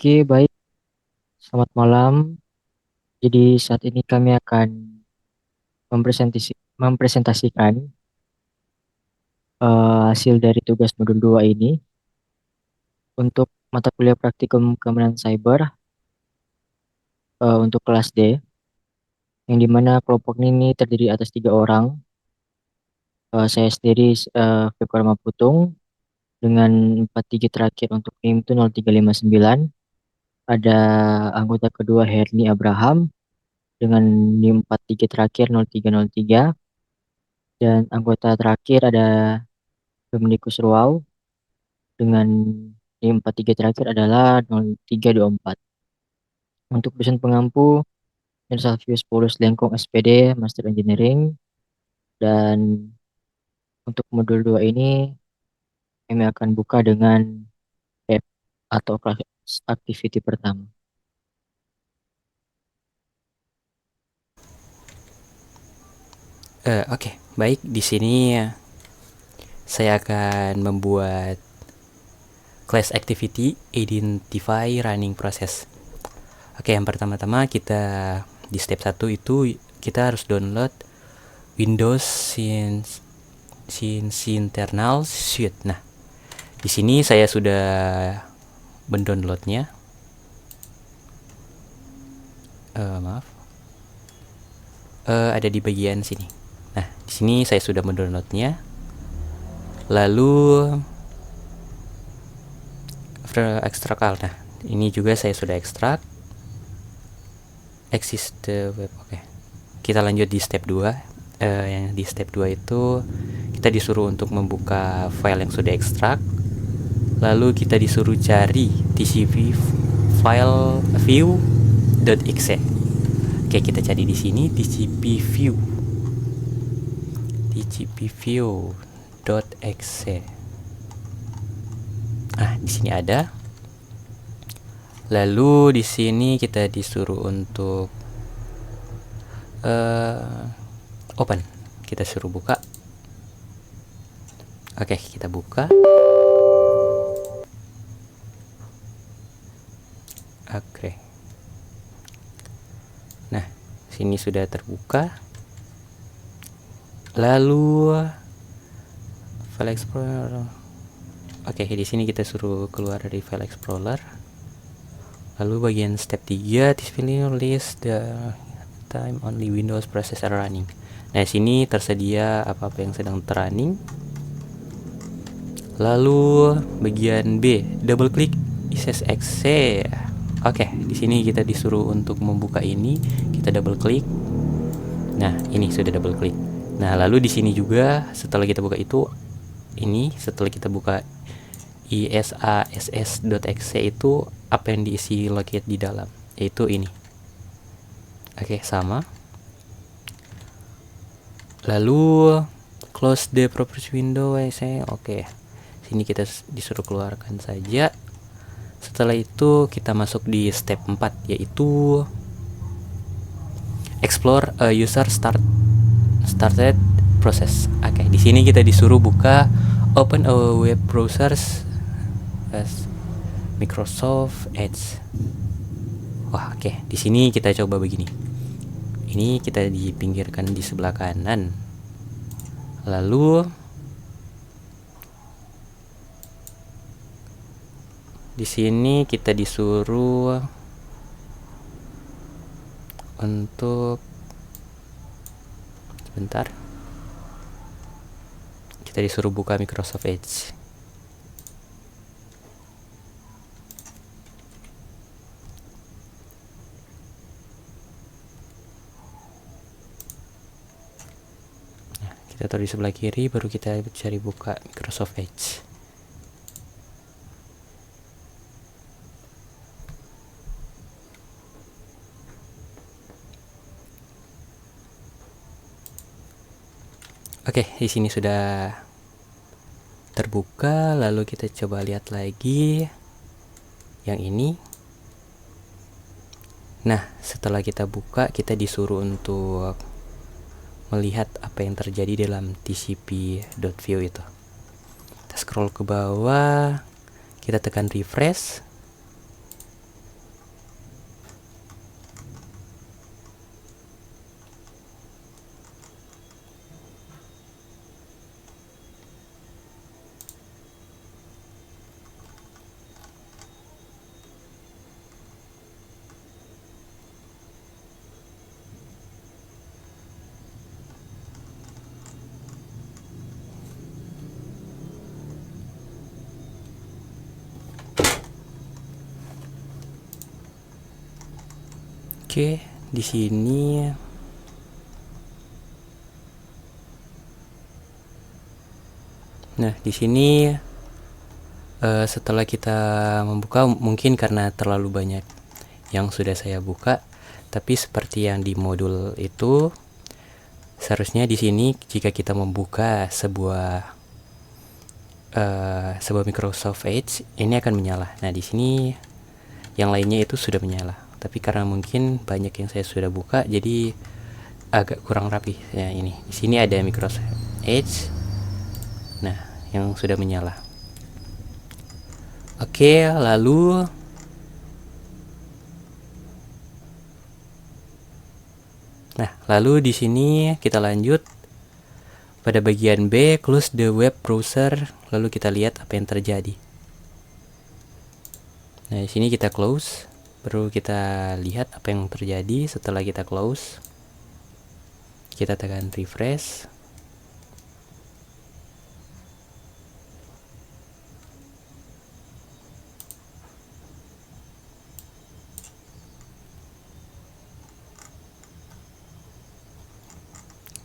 Oke, baik. Selamat malam. Jadi saat ini kami akan mempresentasikan hasil dari tugas modul 2 ini untuk mata kuliah praktikum keamanan cyber untuk kelas D, yang dimana kelompok ini terdiri atas 3 orang. Saya sendiri Fikar Maputung dengan 4 digit terakhir untuk NIM itu 0359. Ada anggota kedua Herni Abraham dengan NIM 4 digit terakhir 0303. Dan anggota terakhir ada Dominikus Ruau dengan NIM 43 terakhir adalah 0324. Untuk dosen pengampu, Salvius Paulus Lengkong SPD, Master Engineering. Dan untuk modul 2 ini, kami akan buka dengan lab atau kelas activity pertama. Oke, baik. Di sini saya akan membuat class activity identify running process. Oke, yang pertama-tama kita di step 1 itu kita harus download Windows Since internal suite. Nah, di sini saya sudah mendownloadnya. Maaf. Ada di bagian sini. Nah, di sini saya sudah mendownloadnya. Lalu ekstrak. Nah, ini juga saya sudah ekstrak. Exist the web. Oke. Kita lanjut di step 2. Yang di step 2 itu kita disuruh untuk membuka file yang sudah ekstrak. Lalu kita disuruh cari tcp file view.exe. Oke, kita cari di sini tcp view.exe. Di sini ada. Lalu di sini kita disuruh untuk open. Kita suruh buka. Oke, kita buka. Oke. Nah, sini sudah terbuka. Lalu file explorer. Oke, di sini kita suruh keluar dari file explorer. Lalu bagian step 3 display list the time only Windows process are running. Nah, sini tersedia apa-apa yang sedang running. Lalu bagian B, double klik exe. Oke, di sini kita disuruh untuk membuka ini, kita double klik. Nah, ini sudah double klik. Nah, lalu di sini juga setelah kita buka itu, setelah kita buka isass.exe itu apa yang diisi locate di dalam, yaitu ini. Oke, sama. Lalu close the properties window. Oke. Sini kita disuruh keluarkan saja. Setelah itu kita masuk di step 4, yaitu explore a user started process. Oke, di sini kita disuruh buka open a web browsers as Microsoft Edge. Wah, oke. Di sini kita coba begini. Ini kita dipinggirkan di sebelah kanan. Lalu di sini kita disuruh untuk sebentar. Kita disuruh buka Microsoft Edge. Kita taruh di sebelah kiri, baru kita cari buka Microsoft Edge. Oke, di sini sudah terbuka. Lalu kita coba lihat lagi yang ini. Nah, setelah kita buka, kita disuruh untuk melihat apa yang terjadi dalam tcp.view itu. Kita scroll ke bawah, kita tekan refresh. Oke, di sini setelah kita membuka, mungkin karena terlalu banyak yang sudah saya buka, tapi seperti yang di modul itu, seharusnya di sini jika kita membuka sebuah Microsoft Edge, ini akan menyala. Nah, di sini yang lainnya itu sudah menyala. Tapi karena mungkin banyak yang saya sudah buka, jadi agak kurang rapi. Ya, ini di sini ada Microsoft Edge. Nah, yang sudah menyala. Oke, lalu di sini kita lanjut pada bagian B, close the web browser, lalu kita lihat apa yang terjadi. Nah, di sini kita close, baru kita lihat apa yang terjadi setelah kita close. Kita tekan refresh.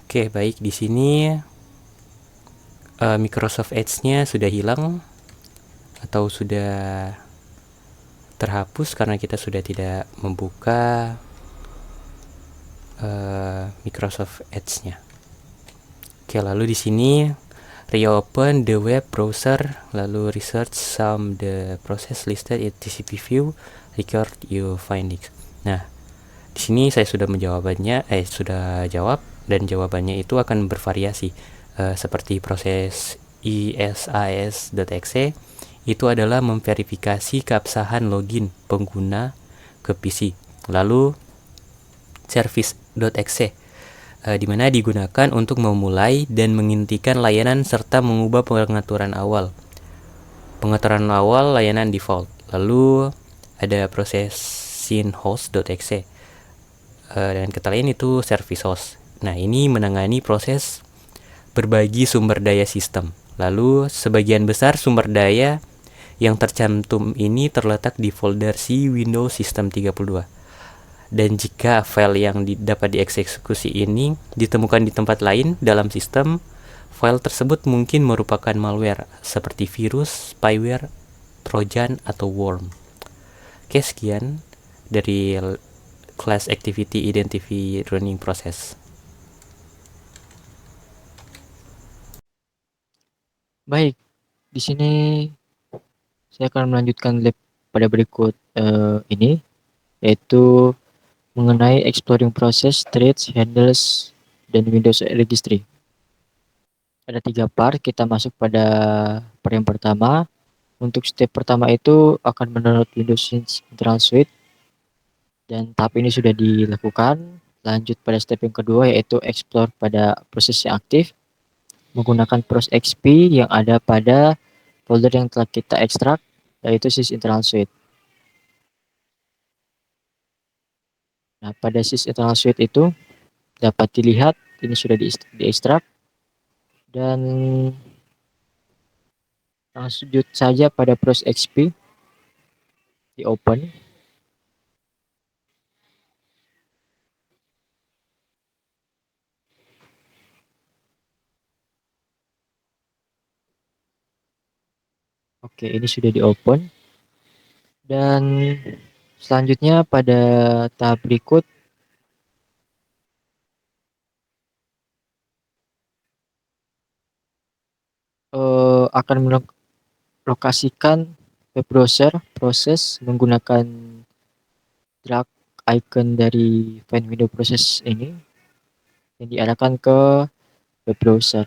Oke, baik, di sini Microsoft Edge-nya sudah hilang atau sudah terhapus karena kita sudah tidak membuka Microsoft Edge-nya. Oke, lalu di sini reopen the web browser, lalu research some the process listed in TCP view, record your findings. Nah, di sini saya sudah sudah jawab, dan jawabannya itu akan bervariasi. Seperti proses isas.exe itu adalah memverifikasi keabsahan login pengguna ke PC. Lalu service.exe di mana digunakan untuk memulai dan menghentikan layanan serta mengubah pengaturan awal layanan default. Lalu ada proses synhost.exe dan kata lain itu service host. Nah, ini menangani proses berbagi sumber daya sistem. Lalu sebagian besar sumber daya yang tercantum ini terletak di folder C Windows System 32. Dan jika file yang dapat dieksekusi ini ditemukan di tempat lain dalam sistem, file tersebut mungkin merupakan malware seperti virus, spyware, trojan, atau worm. Oke, sekian dari Class Activity Identify Running Process. Baik, di sini saya akan melanjutkan lab pada berikut ini, yaitu mengenai exploring process, threads, handles, dan Windows registry. Ada 3 part, kita masuk pada part yang pertama. Untuk step pertama itu akan mendownload Windows Central Suite, dan tahap ini sudah dilakukan. Lanjut pada step yang kedua, yaitu explore pada proses yang aktif menggunakan ProsXP yang ada pada folder yang telah kita ekstrak, yaitu sys internal suite. Nah, pada sys internal suite itu dapat dilihat ini sudah diekstrak, dan lanjut saja pada ProsXP, di open. Oke, ini sudah di open, dan selanjutnya pada tahap berikut akan melokasikan web browser proses menggunakan drag icon dari find window process ini yang diarahkan ke web browser.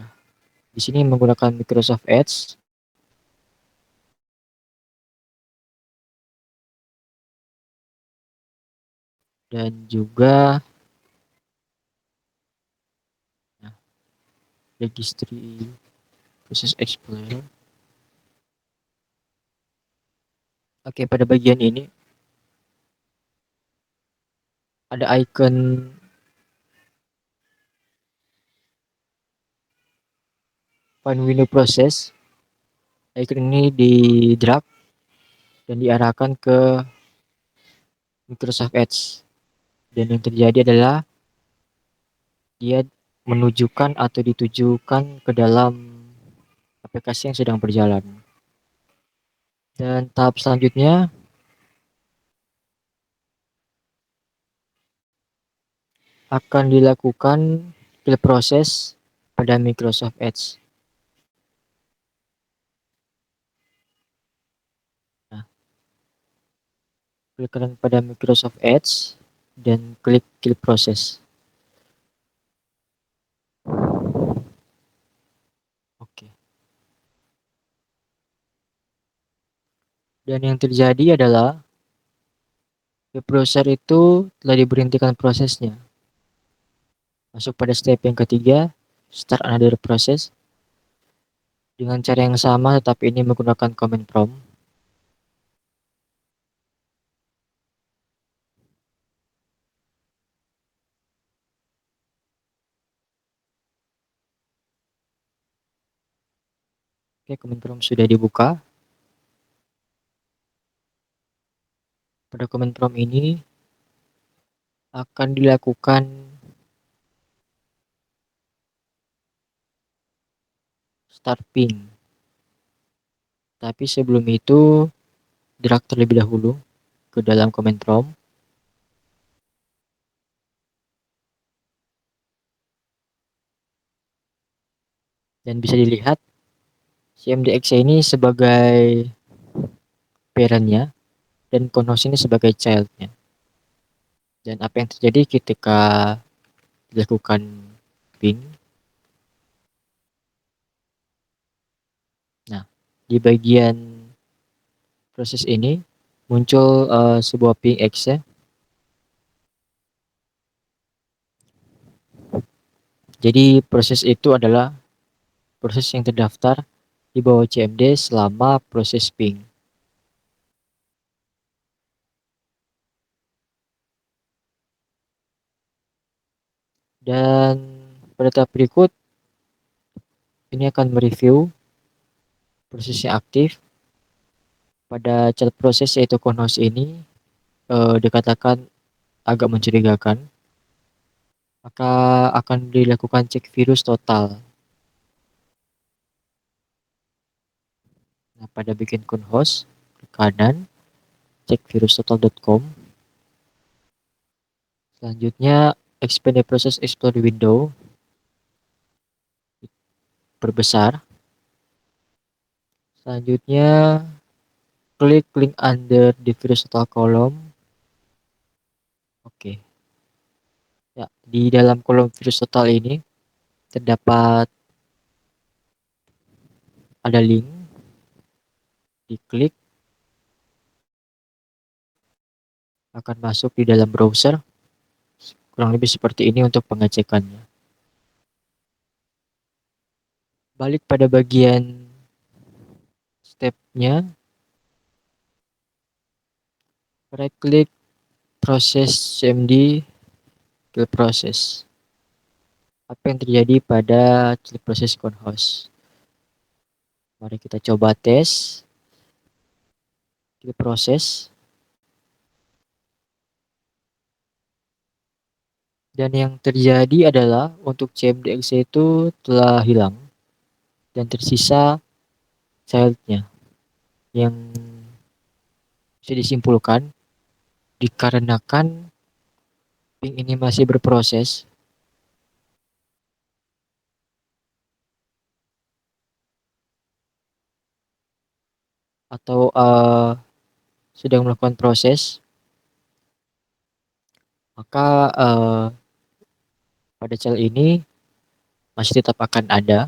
Di sini menggunakan Microsoft Edge. Dan juga nah, registry process explorer. Oke, pada bagian ini ada icon find window process. Icon ini di drag dan diarahkan ke Microsoft Edge. Dan yang terjadi adalah dia menunjukkan atau ditujukan ke dalam aplikasi yang sedang berjalan. Dan tahap selanjutnya akan dilakukan kill proses pada Microsoft Edge. Nah, klik kanan pada Microsoft Edge dan klik kill proses. Oke. Dan yang terjadi adalah web browser itu telah diberhentikan prosesnya. Masuk pada step yang ketiga, start another process. Dengan cara yang sama tetapi ini menggunakan command prompt. Oke, command prompt sudah dibuka. Pada command prompt ini akan dilakukan start ping. Tapi sebelum itu drag terlebih dahulu ke dalam command prompt. Dan bisa dilihat CMDX ini sebagai parentnya dan Conhouse ini sebagai childnya. Dan apa yang terjadi ketika dilakukan ping? Nah, di bagian proses ini muncul sebuah ping X ya. Jadi proses itu adalah proses yang terdaftar di bawah CMD selama proses ping. Dan pada tahap berikut ini akan mereview proses yang aktif pada child proses yaitu Conhouse ini dikatakan agak mencurigakan, maka akan dilakukan cek virus total. Nah, pada bagian Conhouse ke kanan, cek virustotal.com. Selanjutnya expand the process explore window, perbesar. Selanjutnya klik link under the virus total column. Oke. Ya, di dalam kolom virus total ini terdapat ada link. Diklik akan masuk di dalam browser. Kurang lebih seperti ini untuk pengecekannya. Balik pada bagian stepnya, right click proses CMD kill process. Apa yang terjadi pada kill process Conhouse? Mari kita coba tes kill process. Dan yang terjadi adalah untuk CMDX itu telah hilang dan tersisa childnya, yang bisa disimpulkan dikarenakan ping ini masih berproses atau sedang melakukan proses, maka pada child ini masih tetap akan ada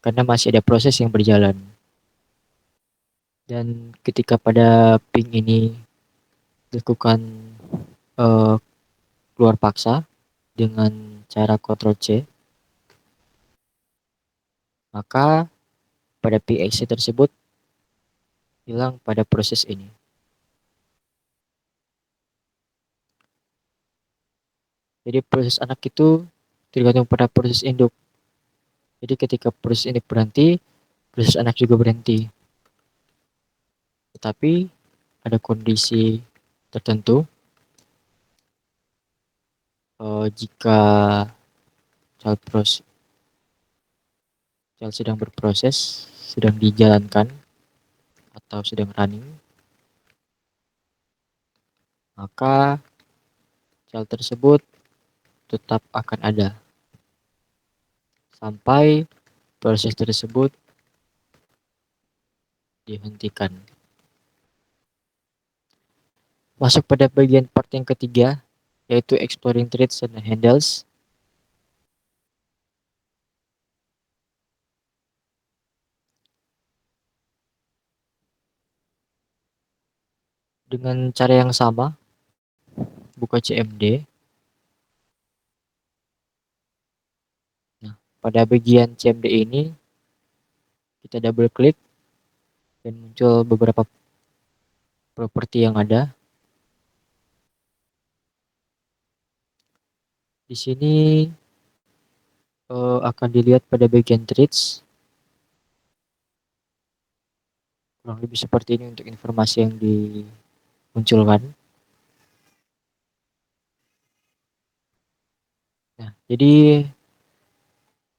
karena masih ada proses yang berjalan. Dan ketika pada ping ini dilakukan keluar paksa dengan cara Ctrl C, maka pada PXC tersebut hilang pada proses ini. Jadi proses anak itu tergantung pada proses induk. Jadi ketika proses induk berhenti, proses anak juga berhenti. Tetapi ada kondisi tertentu Jika child sedang berproses, sedang dijalankan atau sedang running, maka child tersebut tetap akan ada sampai proses tersebut dihentikan. Masuk pada bagian part yang ketiga, yaitu exploring threads and handles. Dengan cara yang sama, buka CMD. Nah, pada bagian CMD ini, kita double klik dan muncul beberapa properti yang ada. Di sini akan dilihat pada bagian threads. Kurang lebih seperti ini untuk informasi yang dimunculkan. Nah, jadi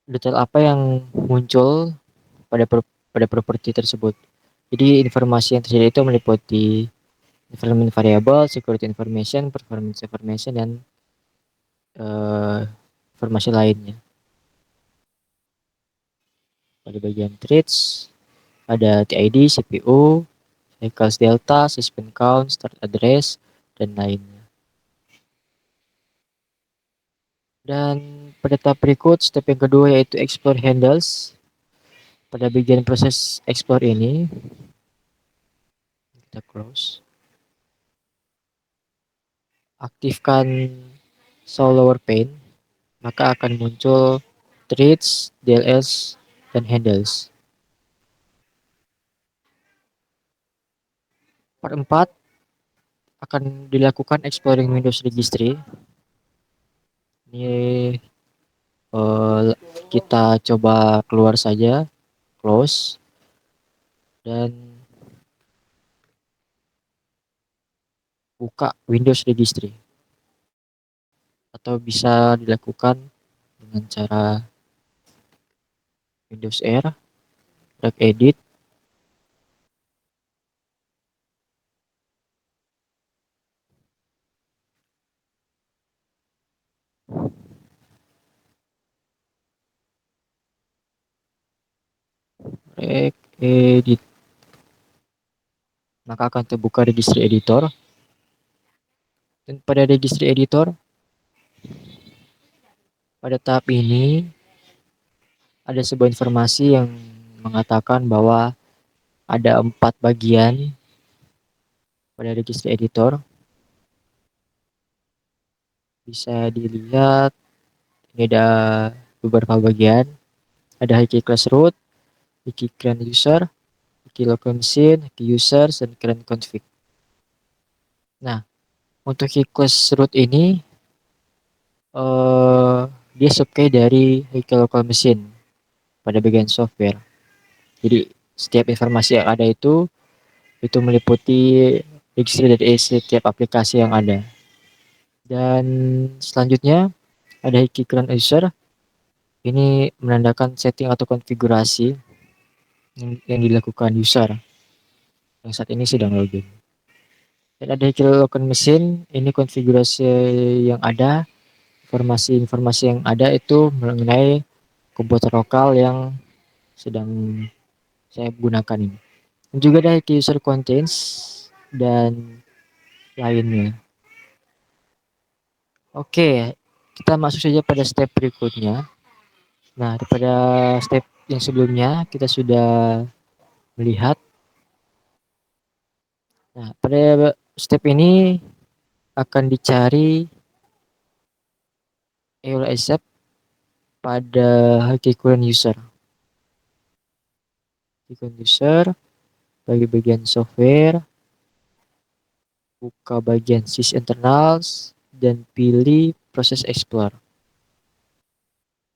detail apa yang muncul pada properti tersebut. Jadi informasi yang terjadi itu meliputi environment variable, security information, performance information, dan informasi lainnya. Pada bagian threads ada TID, CPU, cycles delta, suspend count, start address, dan lainnya. Dan pada tahap berikut, step yang kedua yaitu explore handles. Pada bagian proses explore ini, kita close. Aktifkan show lower pane, maka akan muncul threads, DLS, dan handles. Part 4 akan dilakukan exploring Windows Registry. Ini kita coba keluar saja, close, dan buka Windows Registry. Atau bisa dilakukan dengan cara Windows R, drag edit, drag edit, maka akan terbuka registry editor. Dan pada registry editor, pada tahap ini ada sebuah informasi yang mengatakan bahwa ada 4 bagian pada registry editor. Bisa dilihat ini ada beberapa bagian. Ada high class root, high current user, high local machine, high users, dan current config. Nah, untuk high class root ini dia subkey dari high local machine pada bagian software. Jadi setiap informasi yang ada itu meliputi registry dari setiap aplikasi yang ada. Dan selanjutnya ada high current user. Ini menandakan setting atau konfigurasi yang dilakukan user yang saat ini sedang login. Dan ada local machine, ini konfigurasi yang ada, informasi-informasi yang ada itu mengenai komputer lokal yang sedang saya gunakan ini. Dan juga ada user contains dan lainnya. Oke, kita masuk saja pada step berikutnya. Nah, daripada step yang sebelumnya kita sudah melihat. Nah, pada step ini akan dicari EULA accept pada current user. Current user, bagi bagian software, buka bagian sys internals, dan pilih proses explore.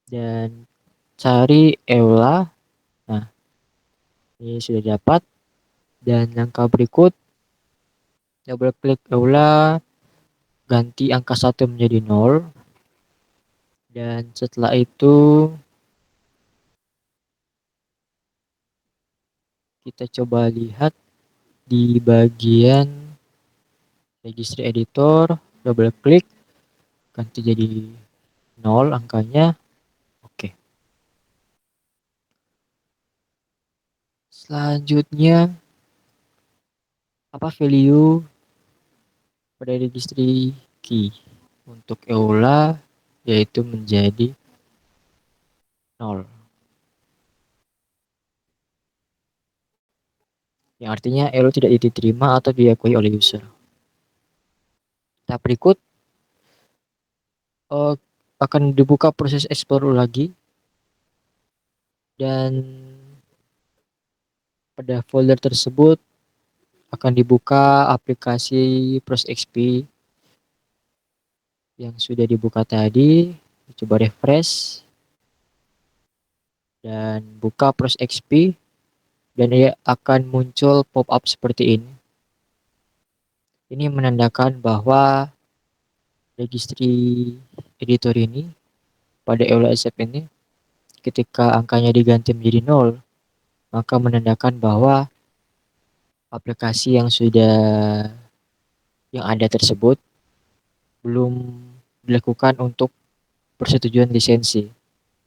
Dan cari EULA. Nah, ini sudah dapat. Dan langkah berikut, double klik EULA, ganti angka 1 menjadi 0. Dan setelah itu kita coba lihat di bagian registry editor, double klik, ganti jadi 0 angkanya. Oke. Selanjutnya apa value pada registry key untuk EULA yaitu menjadi 0. Yang artinya EULA tidak diterima atau diakui oleh user. Tahap berikut akan dibuka proses explore lagi, dan pada folder tersebut akan dibuka aplikasi ProsXP yang sudah dibuka tadi. Coba refresh dan buka ProsXP dan ia akan muncul pop-up seperti ini. Ini menandakan bahwa registry editor ini pada EULA SF ini ketika angkanya diganti menjadi 0, maka menandakan bahwa aplikasi yang ada tersebut belum dilakukan untuk persetujuan lisensi.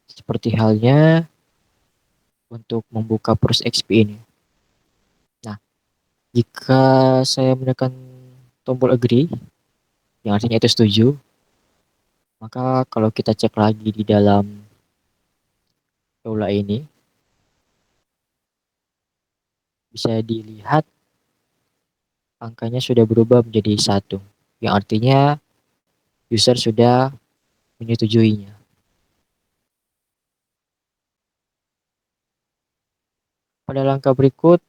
Seperti halnya untuk membuka ProsXP ini. Nah, jika saya menekan tombol agree, yang artinya itu setuju, maka kalau kita cek lagi di dalam EULA ini, bisa dilihat angkanya sudah berubah menjadi 1, yang artinya user sudah menyetujuinya. Pada langkah berikut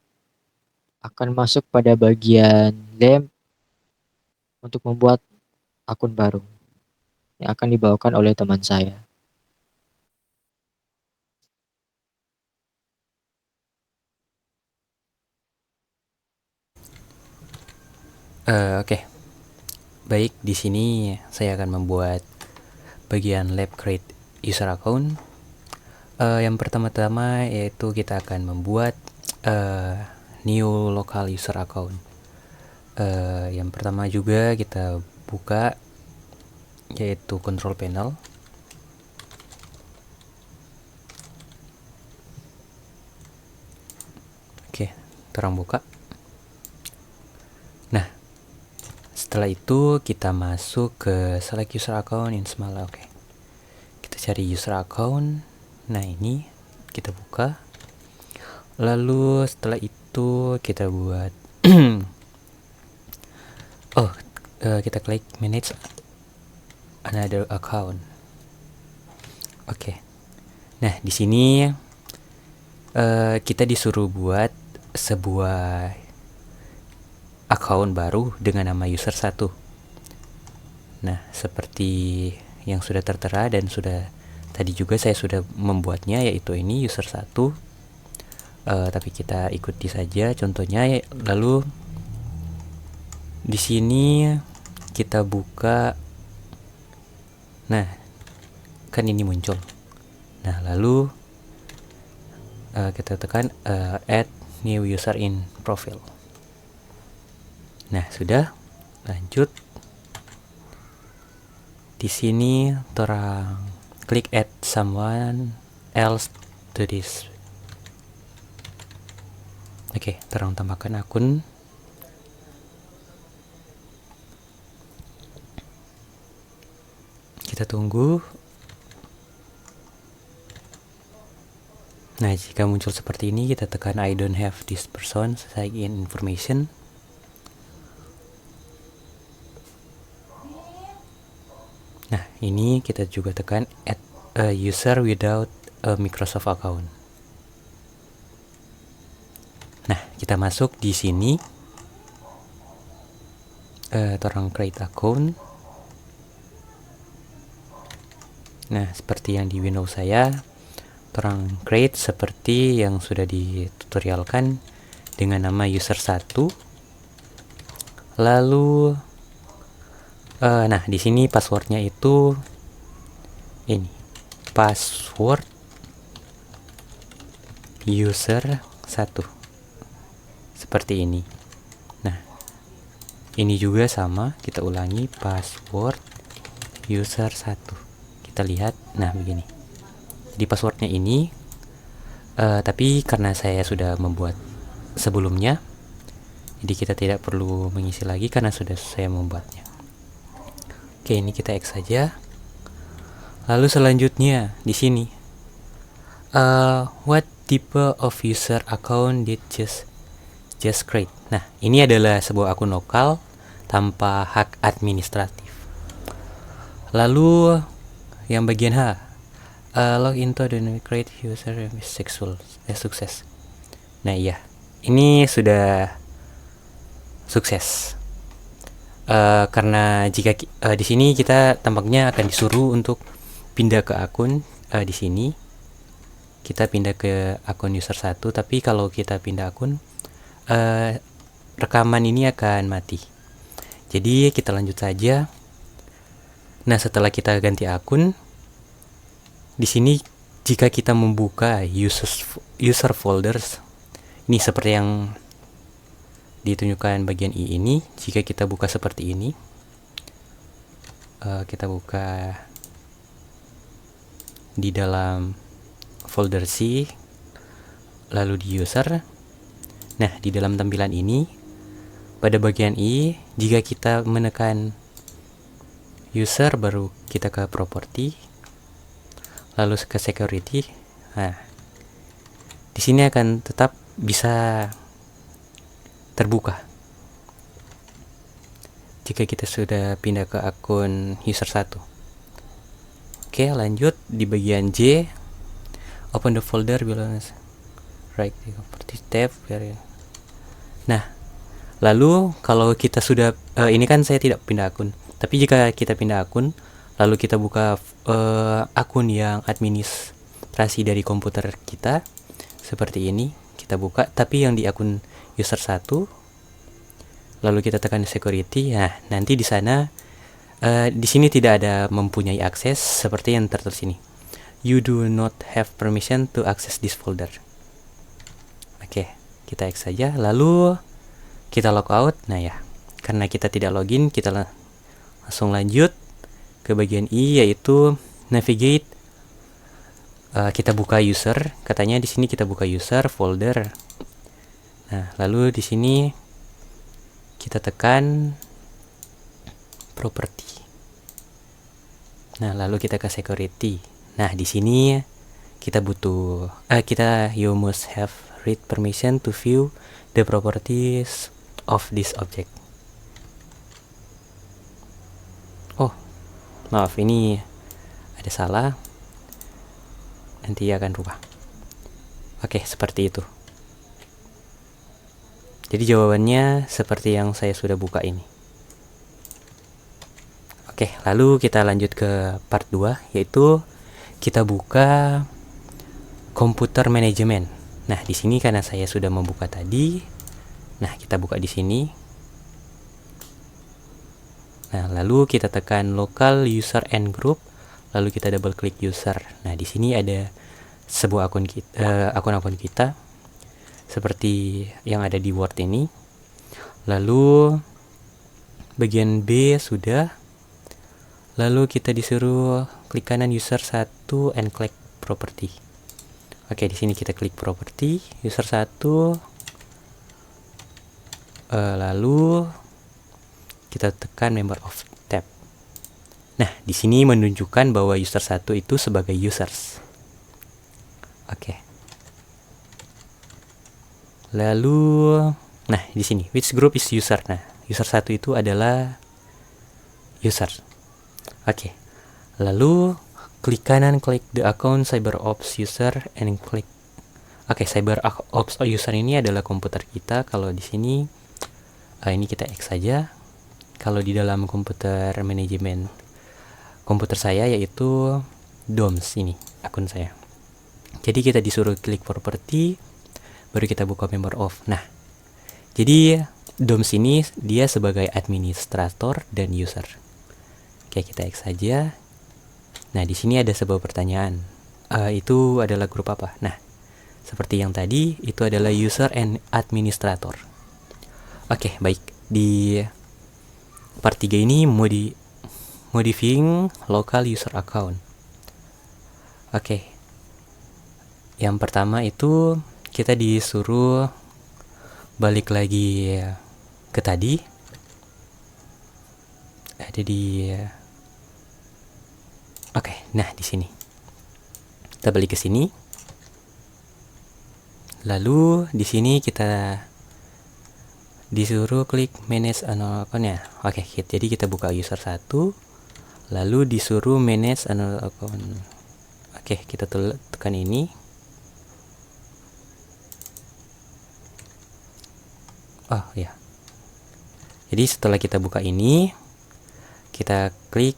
akan masuk pada bagian LAMP untuk membuat akun baru yang akan dibawakan oleh teman saya. Oke. Baik, di sini saya akan membuat bagian lab create user account. Yang pertama-tama yaitu kita akan membuat new local user account. Yang pertama juga kita buka yaitu control panel. Oke, terang buka. Nah, setelah itu kita masuk ke select user account in small. Oke, kita cari user account. Nah, ini kita buka. Lalu setelah itu kita buat kita klik manage another account. Oke. Nah, di sini kita disuruh buat sebuah account baru dengan nama user 1. Nah, seperti yang sudah tertera dan sudah tadi juga saya sudah membuatnya, yaitu ini user 1. Tapi kita ikuti saja contohnya. Lalu di sini kita buka. Nah, kan ini muncul. Nah, lalu kita tekan add new user in profile. Nah, sudah. Lanjut. Di sini torang klik add someone else to this. Oke, torang tambahkan akun. Kita tunggu. Nah, jika muncul seperti ini, kita tekan I don't have this person, sign in information. Nah, ini kita juga tekan add a user without a Microsoft account. Nah, kita masuk di sini. Torang create account. Nah, seperti yang di Windows saya, torang create seperti yang sudah ditutorialkan dengan nama user 1. Lalu nah, di sini passwordnya itu ini password user 1 seperti ini. Nah, ini juga sama, kita ulangi password user 1. Kita lihat, nah begini. Jadi passwordnya ini, tapi karena saya sudah membuat sebelumnya, jadi kita tidak perlu mengisi lagi karena sudah saya membuatnya. Oke, ini kita X saja. Lalu selanjutnya di sini, what type of user account did just create? Nah, ini adalah sebuah akun lokal tanpa hak administratif. Lalu yang bagian H, log into the create user sukses. Nah iya, ini sudah sukses. Karena jika di sini kita tampaknya akan disuruh untuk pindah ke akun di sini. Kita pindah ke akun user 1, tapi kalau kita pindah akun, rekaman ini akan mati. Jadi kita lanjut saja. Nah, setelah kita ganti akun, di sini jika kita membuka user folders, ini seperti yang ditunjukkan bagian I ini. Jika kita buka seperti ini, kita buka di dalam folder C, lalu di user. Nah, di dalam tampilan ini, pada bagian I, jika kita menekan user, baru kita ke property, lalu ke security. Nah, di sini akan tetap bisa terbuka jika kita sudah pindah ke akun user 1. Oke, lanjut di bagian J, open the folder belongs right di property tab. Nah, lalu kalau kita sudah ini kan saya tidak pindah akun, tapi jika kita pindah akun lalu kita buka akun yang administrasi dari komputer kita seperti ini, kita buka, tapi yang di akun user 1, lalu kita tekan security. Nah, nanti di sana di sini tidak ada mempunyai akses seperti yang tertulis ini. You do not have permission to access this folder. Oke, kita X saja, lalu kita logout. Nah ya, karena kita tidak login, kita langsung lanjut ke bagian I, yaitu navigate. Kita buka user, katanya di sini kita buka user folder. Nah, lalu di sini kita tekan property. Nah, lalu kita ke security. Nah, di sini kita butuh you must have read permission to view the properties of this object. Oh, maaf, ini ada salah. Nanti akan rubah. Oke, seperti itu. Jadi jawabannya seperti yang saya sudah buka ini. Oke, lalu kita lanjut ke part 2, yaitu kita buka komputer manajemen. Nah, di sini karena saya sudah membuka tadi, nah kita buka di sini. Nah, lalu kita tekan local user and group, lalu kita double klik user. Nah, di sini ada sebuah akun-akun kita seperti yang ada di Word ini. Lalu bagian B sudah. Lalu kita disuruh klik kanan user 1 and klik property. Oke, di sini kita klik property user 1. Lalu kita tekan member of tab. Nah, di sini menunjukkan bahwa user 1 itu sebagai users. Oke. Lalu, nah di sini which group is user. Nah, user 1 itu adalah user. Oke. Lalu klik kanan, klik the account CyberOps user and klik. Oke, CyberOps user ini adalah komputer kita. Kalau di sini ini kita X saja. Kalau di dalam komputer manajemen komputer saya, yaitu DOMS, ini akun saya. Jadi kita disuruh klik property, baru kita buka member of. Nah, jadi DOMS ini dia sebagai administrator dan user. Oke, kita X saja. Nah, di sini ada sebuah pertanyaan. Itu adalah grup apa? Nah, seperti yang tadi, itu adalah user and administrator. Oke, baik. Di part 3 ini modifying local user account. Oke, yang pertama itu kita disuruh balik lagi ke tadi. Ada di Oke, nah di sini. Kita balik ke sini. Lalu di sini kita disuruh klik manage annual account ya. Oke, jadi kita buka user 1, lalu disuruh manage annual account. Oke, kita tekan ini. Oh ya. Jadi setelah kita buka ini, kita klik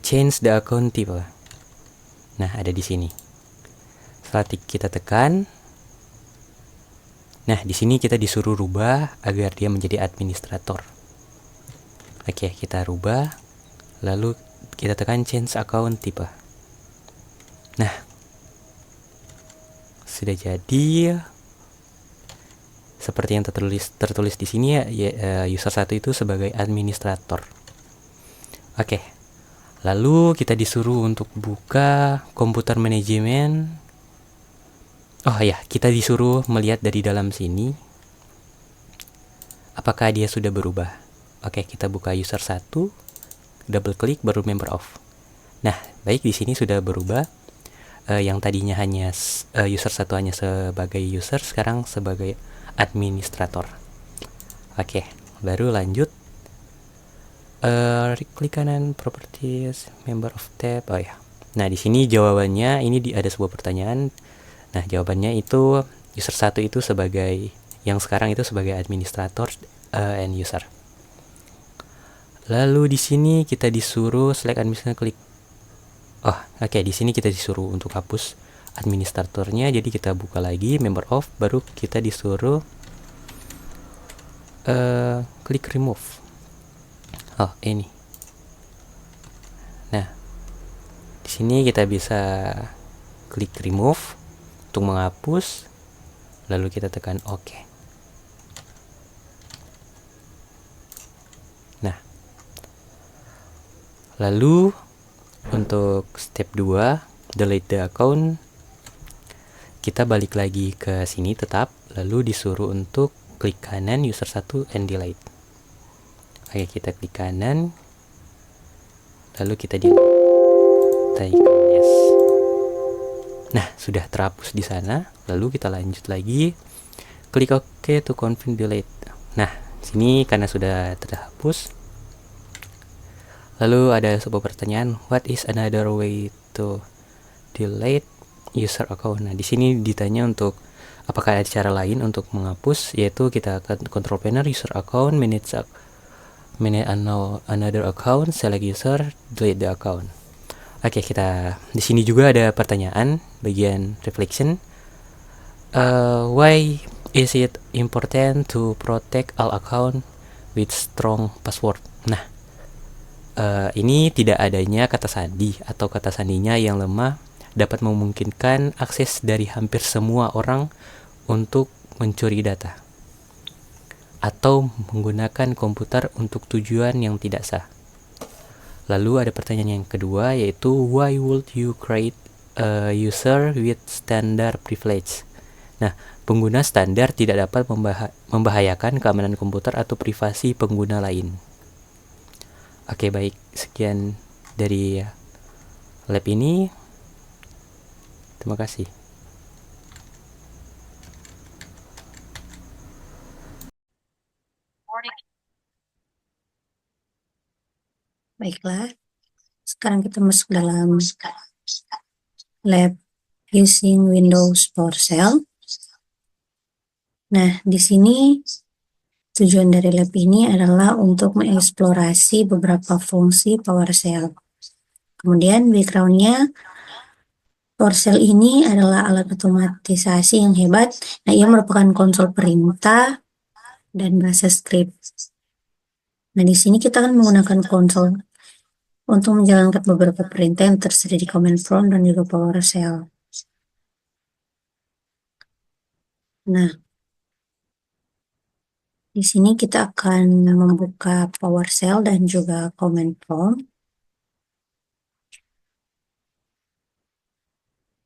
change the account type. Nah, ada di sini. Setelah kita tekan, nah di sini kita disuruh rubah agar dia menjadi administrator. Oke, kita rubah, lalu kita tekan change account type. Nah, sudah jadi seperti yang tertulis di sini ya, user 1 itu sebagai administrator. Oke. Lalu kita disuruh untuk buka komputer manajemen. Oh ya, kita disuruh melihat dari dalam sini apakah dia sudah berubah. Oke, kita buka user 1, double klik baru member of. Nah, baik, di sini sudah berubah. Yang tadinya hanya user 1 hanya sebagai user, sekarang sebagai administrator. Oke, baru lanjut. Klik kanan properties member of tab. Oh ya. Nah, di sini jawabannya ini ada sebuah pertanyaan. Nah, jawabannya itu user 1 itu sebagai yang sekarang itu sebagai administrator and user. Lalu di sini kita disuruh select administrator, klik. Oh, oke, di sini kita disuruh untuk hapus administratornya. Jadi kita buka lagi member of, baru kita disuruh klik remove. Oh, ini. Nah, di sini kita bisa klik remove untuk menghapus, lalu kita tekan OK. Nah, lalu untuk step 2, delete the account, kita balik lagi ke sini tetap, lalu disuruh untuk klik kanan user 1 and delete. Oke, kita klik kanan, lalu kita tekan yes. Nah, sudah terhapus di sana. Lalu kita lanjut lagi, klik OK to confirm delete. Nah, sini karena sudah terhapus. Lalu ada sebuah pertanyaan, what is another way to delete user account? Nah, di sini ditanya untuk apakah ada cara lain untuk menghapus, yaitu kita ke control panel user account, manage another account, select user, delete the account. Oke, kita di sini juga ada pertanyaan bagian reflection. Why is it important to protect all account with strong password? Nah, ini tidak adanya kata sandi atau kata sandinya yang lemah dapat memungkinkan akses dari hampir semua orang untuk mencuri data atau menggunakan komputer untuk tujuan yang tidak sah. Lalu ada pertanyaan yang kedua, yaitu why would you create a user with standard privilege? Nah, pengguna standar tidak dapat membahayakan keamanan komputer atau privasi pengguna lain. Oke, baik, sekian dari lab ini. Terima kasih. Baiklah, sekarang kita masuk dalam lab using Windows PowerShell. Nah, di sini tujuan dari lab ini adalah untuk mengeksplorasi beberapa fungsi PowerShell. Kemudian background-nya, PowerShell ini adalah alat otomatisasi yang hebat. Nah, ia merupakan konsol perintah dan bahasa script. Nah, di sini kita akan menggunakan konsol untuk menjalankan beberapa perintah yang tersedia di command prompt dan juga PowerShell. Nah, di sini kita akan membuka PowerShell dan juga command prompt.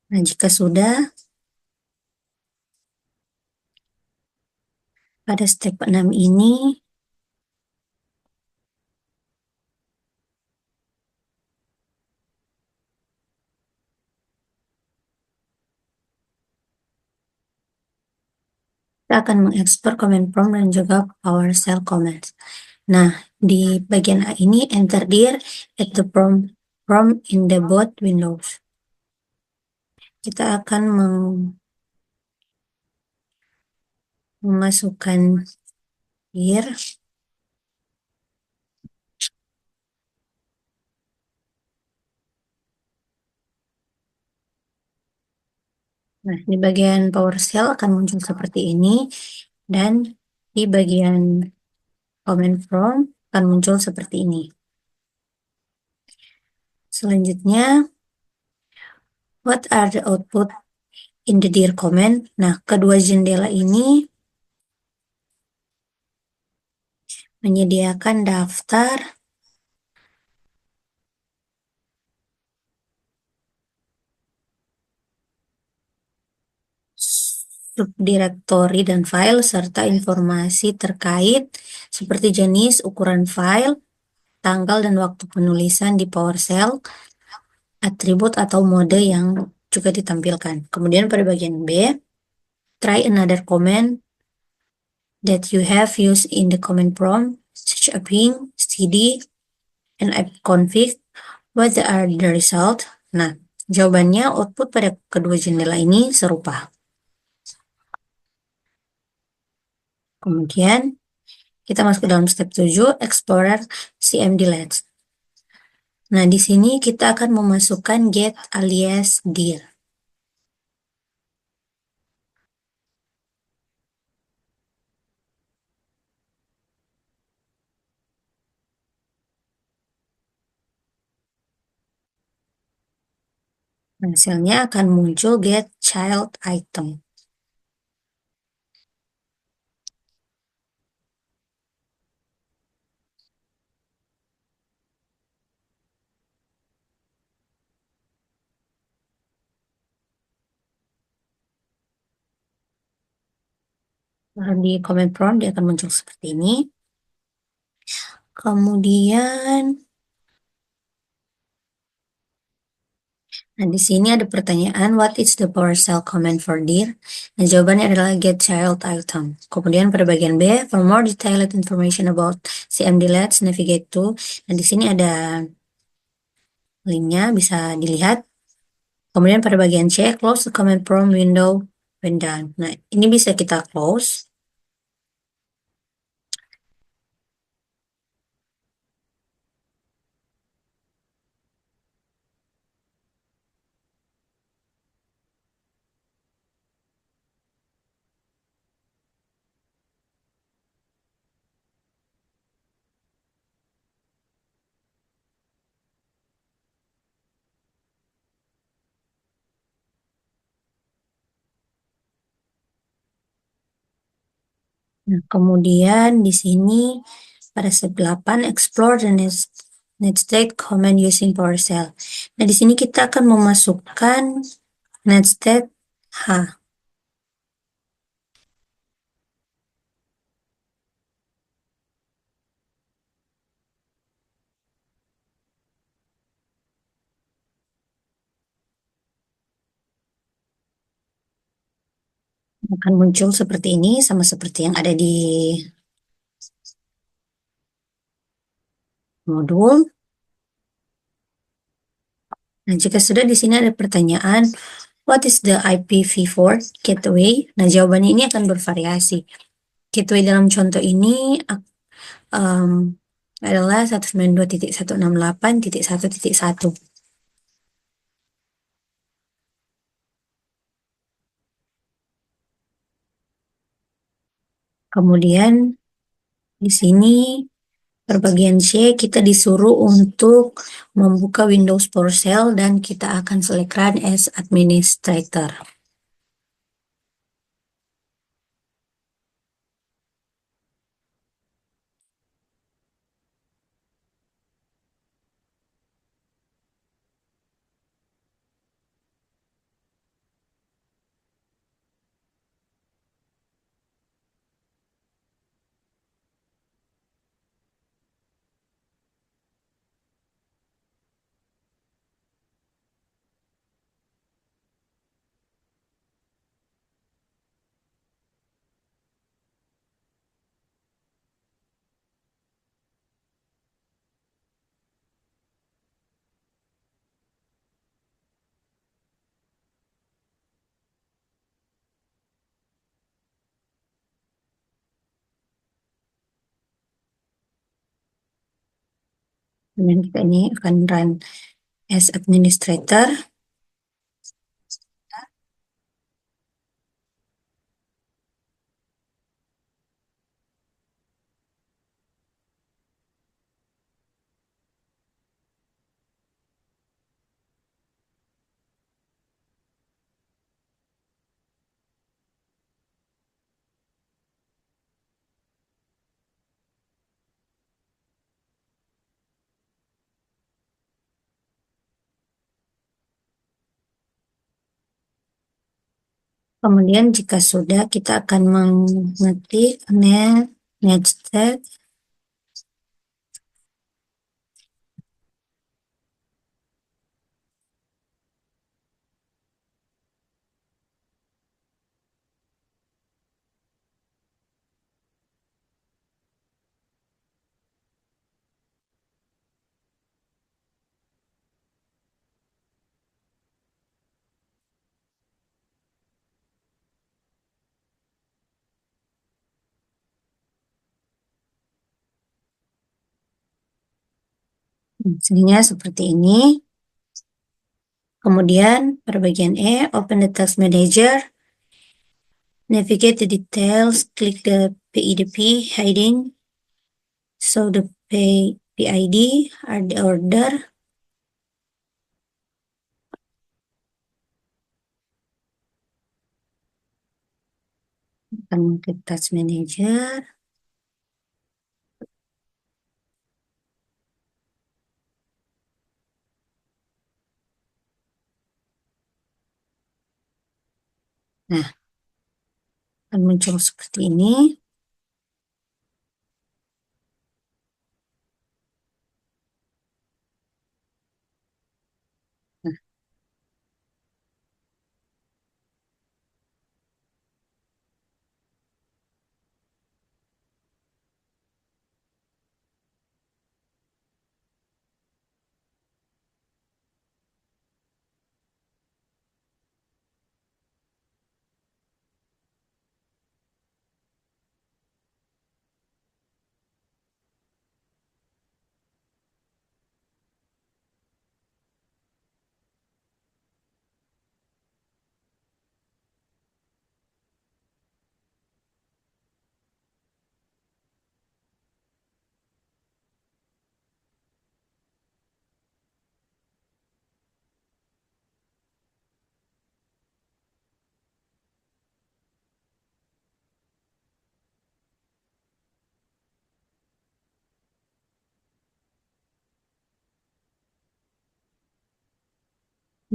Nah, jika sudah, pada step 6 ini, kita akan mengekspor command prompt dan juga PowerShell commands. Nah, di bagian A ini, enter dir at the prompt in the both windows. Kita akan memasukkan dir. Nah, di bagian PowerShell akan muncul seperti ini, dan di bagian command prompt akan muncul seperti ini. Selanjutnya, what are the output in the dir command? Nah, kedua jendela ini menyediakan daftar subdirektori dan file serta informasi terkait seperti jenis, ukuran file, tanggal dan waktu penulisan di PowerShell, atribut atau mode yang juga ditampilkan. Kemudian pada bagian B, try another command that you have used in the command prompt, such as ping, cd, and ipconfig. What are the result? Nah, jawabannya output pada kedua jendela ini serupa. Kemudian, kita masuk ke dalam step 7, Explorer cmdlets. Nah, di sini kita akan memasukkan get alias dir. Hasilnya akan muncul get child item. Lalu di command prompt dia akan muncul seperti ini. Kemudian, nah di sini ada pertanyaan, what is the PowerShell command for dir? Nah, jawabannya adalah get child item. Kemudian pada bagian B, for more detailed information about cmdlets, navigate to. Nah, di sini ada linknya, bisa dilihat. Kemudian pada bagian C, close the command prompt window when done. Nah, ini bisa kita close. Nah, kemudian di sini pada step 8, explore the netstate command using PowerShell. Nah, di sini kita akan memasukkan netstate H. Akan muncul seperti ini, sama seperti yang ada di modul. Nah, jika sudah di sini ada pertanyaan, what is the IPv4 gateway? Nah, jawabannya ini akan bervariasi. Gateway dalam contoh ini adalah 192.168.1.1. Kemudian di sini Perbagian C, kita disuruh untuk membuka Windows PowerShell dan kita akan select Run as Administrator. Kemudian kita ini akan run as administrator. Kemudian jika sudah, kita akan mengetik netstat hasilnya seperti ini. Kemudian perbagian E, open the task manager, navigate the details, click the PIDP hiding, show the PID, add the order, akan mengklik task manager. Nah, akan muncul seperti ini. Nah,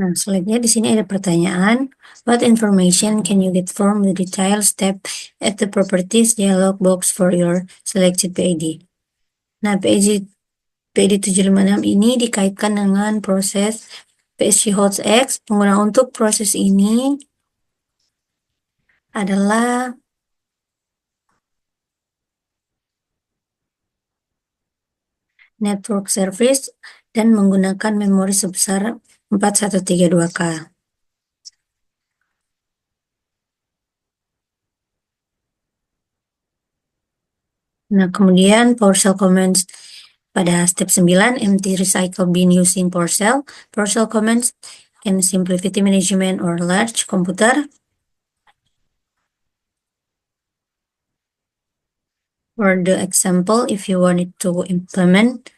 Nah, selanjutnya di sini ada pertanyaan, what information can you get from the detail step at the properties dialog box for your selected PID? Nah, PID 756 ini dikaitkan dengan proses PSG Hot X. Penggunaan untuk proses ini adalah network service dan menggunakan memori sebesar 4132K. Nah, kemudian PowerShell commands pada step 9, empty recycle bin using PowerShell. PowerShell commands can simplicity management or large computer. For the example, if you wanted to implement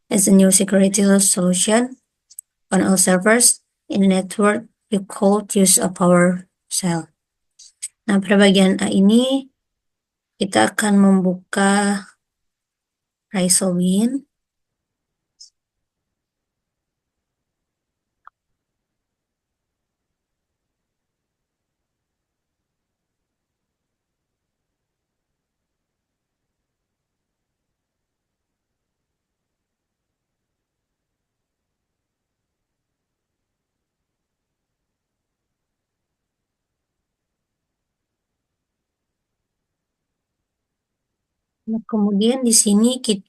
as a new security solution on all servers in the network, you could use a PowerShell. Nah, pada bagian A ini kita akan membuka Ryselwin. Nah, kemudian di sini kita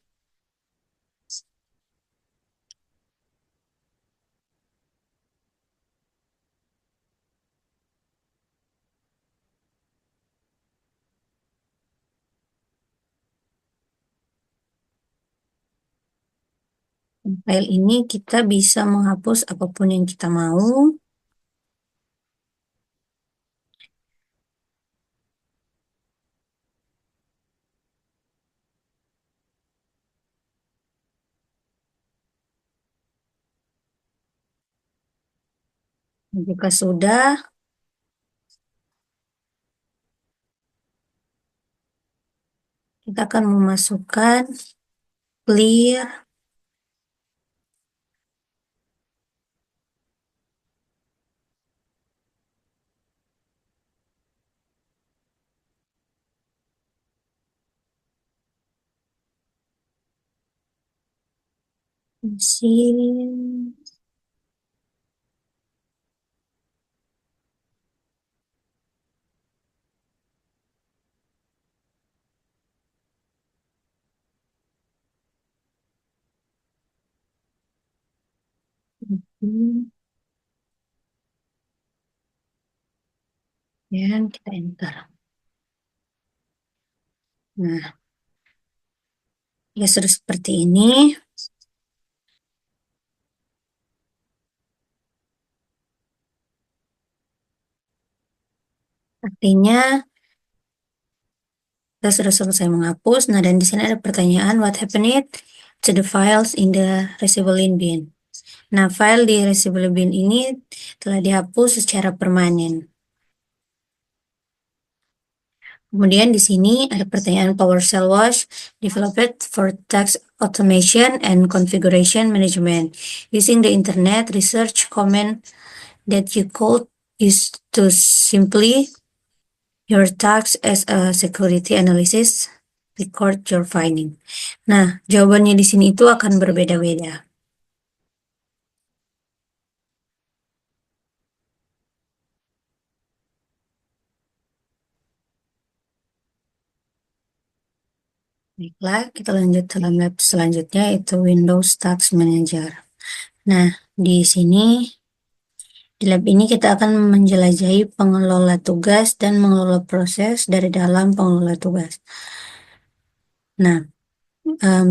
file ini kita bisa menghapus apapun yang kita mau. Jika sudah, kita akan memasukkan clear mesin. Dan kita enter. Nah, ya sudah seperti ini. Artinya kita sudah selesai menghapus. Nah, dan di sini ada pertanyaan, what happened to the files in the Ryselwin bin? Nah, file di Ryselwin bin ini telah dihapus secara permanen. Kemudian di sini ada pertanyaan, PowerShell was developed for task automation and configuration management using the internet research command that you could use to simply your tasks as a security analysis, record your finding. Nah, jawabannya di sini itu akan berbeda-beda. Baiklah, kita lanjut dalam lab selanjutnya, yaitu Windows Task Manager. Nah, di sini, di lab ini kita akan menjelajahi pengelola tugas dan mengelola proses dari dalam pengelola tugas. Nah,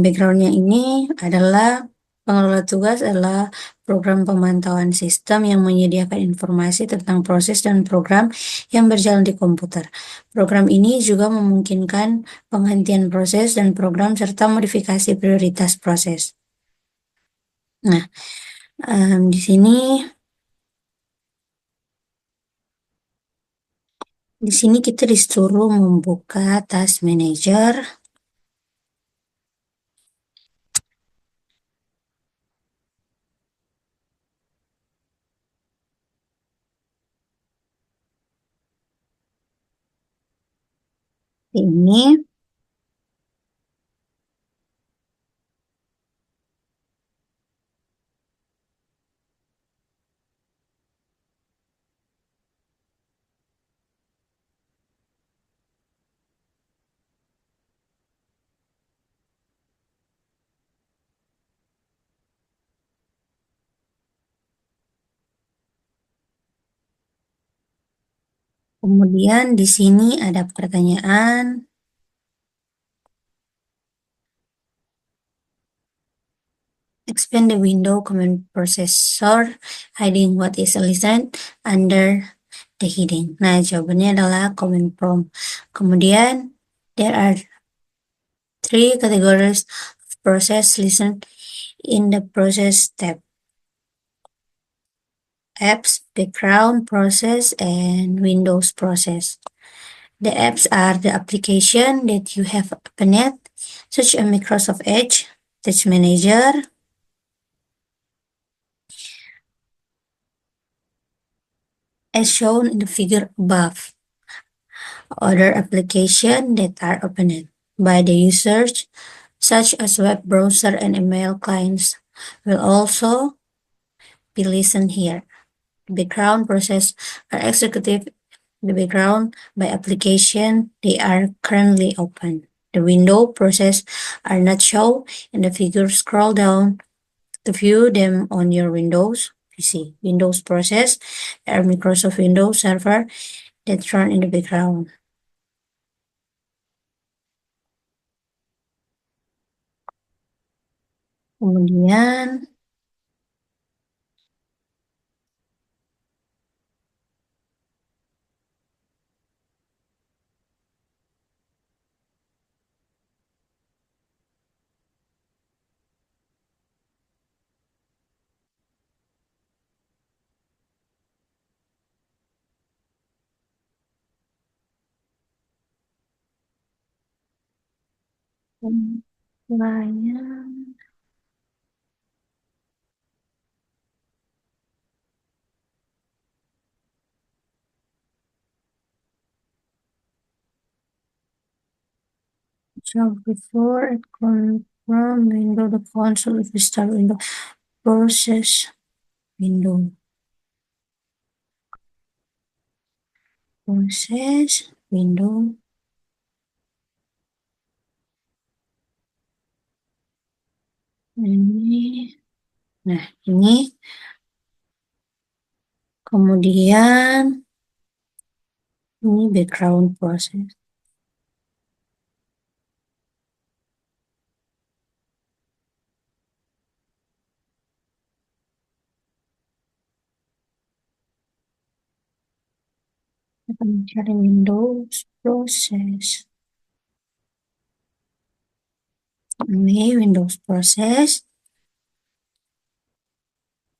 backgroundnya ini adalah pengelola tugas adalah program pemantauan sistem yang menyediakan informasi tentang proses dan program yang berjalan di komputer. Program ini juga memungkinkan penghentian proses dan program serta modifikasi prioritas proses. Nah, di sini kita disuruh membuka Task Manager. Ini kemudian di sini ada pertanyaan, expand the window command processor hiding what is listened under the heading. Nah, jawabannya adalah command prompt. Kemudian there are three categories of process listed in the process tab: apps, background process, and Windows process. The apps are the application that you have opened, such as Microsoft Edge, Test Manager, as shown in the figure above. Other applications that are opened by the users, such as web browser and email clients, will also be listed here. The background process are executed in the background by application they are currently open. The window process are not shown in the figure. Scroll down to view them on your Windows PC. Windows process are Microsoft Windows Server that run in the background. Kemudian lain shall before it confirm window the console if you start window process window process window ini. Nah, ini kemudian ini background process. Akan mencari Windows process. Ini Windows process.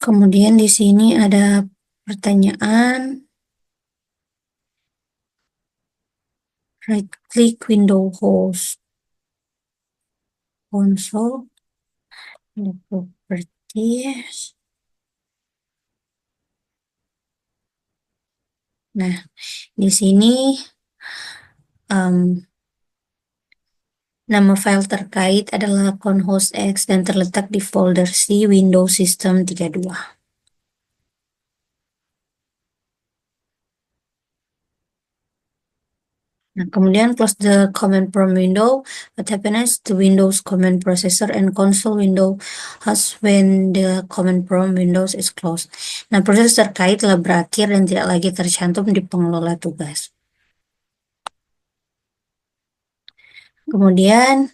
Kemudian di sini ada pertanyaan. Right click window host console. Ada properties. Nah, di sini nama file terkait adalah conhostx dan terletak di folder C Windows System 32. Nah, kemudian close the command prompt window. What happens to Windows command processor and console window has when the command prompt windows is closed. Nah, proses terkait telah berakhir dan tidak lagi tercantum di pengelola tugas. Kemudian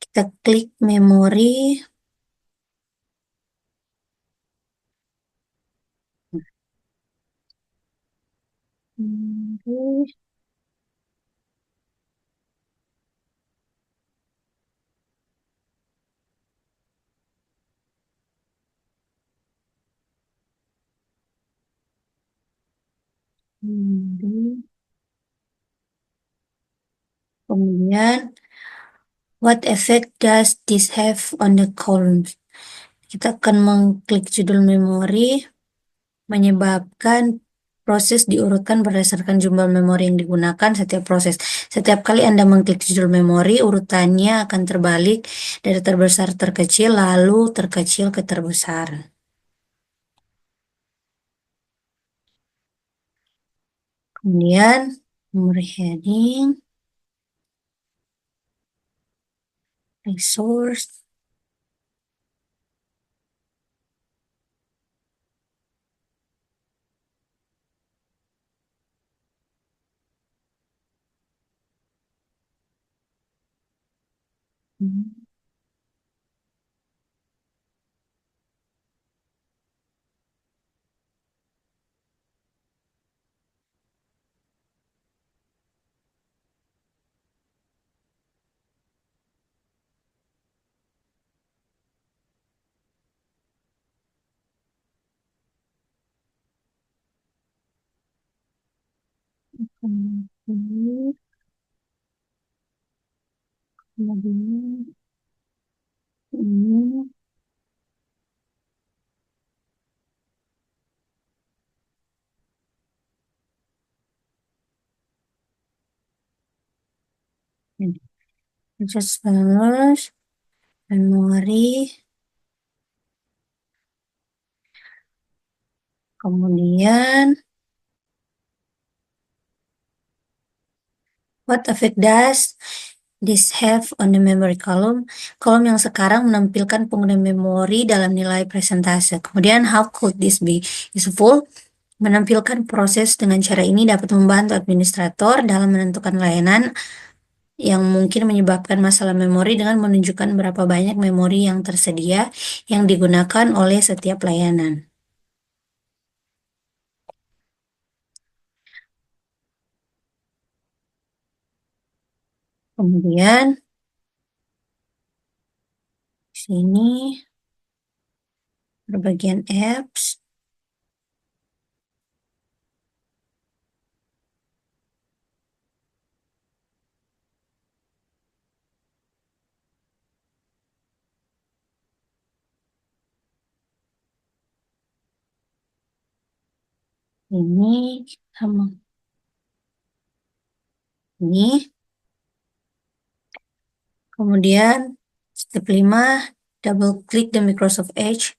kita klik memori. Kemudian, what effect does this have on the columns? Kita akan mengklik judul memori, menyebabkan proses diurutkan berdasarkan jumlah memori yang digunakan setiap proses. Setiap kali Anda mengklik judul memori, urutannya akan terbalik dari terbesar terkecil, lalu terkecil ke terbesar. Kemudian, memory heading, resource, Kemudian ini just balance memori, kemudian what effect does this have on the memory column? Kolom yang sekarang menampilkan penggunaan memori dalam nilai presentase. Kemudian how could this be useful? Menampilkan proses dengan cara ini dapat membantu administrator dalam menentukan layanan yang mungkin menyebabkan masalah memori dengan menunjukkan berapa banyak memori yang tersedia yang digunakan oleh setiap layanan. Kemudian di sini berbagian apps. Ini sama ini. Kemudian step 5, double klik the Microsoft Edge.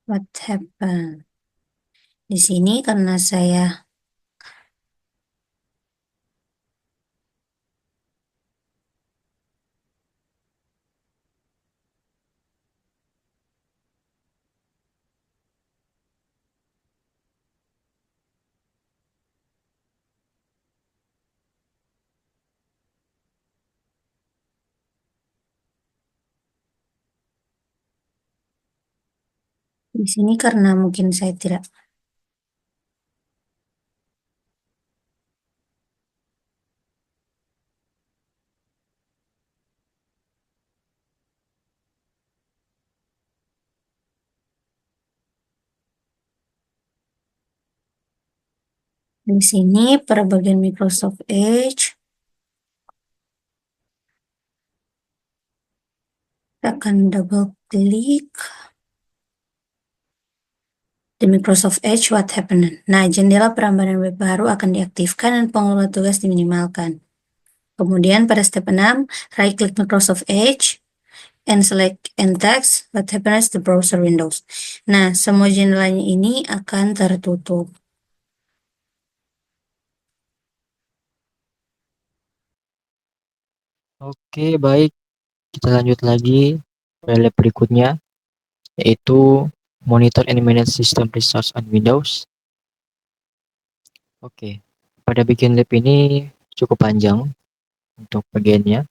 What happened? Di sini karena saya di sini karena mungkin saya tidak di sini pada bagian Microsoft Edge kita akan double klik di Microsoft Edge. What happened? Nah, jendela perambahan web baru akan diaktifkan dan pengelola tugas diminimalkan. Kemudian pada step 6, right click Microsoft Edge and select End Text. What happens the browser windows? Nah, semua jendelanya ini akan tertutup. Oke, baik. Kita lanjut lagi ke lab berikutnya, yaitu Monitor and Manage System Resource on Windows. Oke, pada bagian lab ini cukup panjang untuk bagiannya.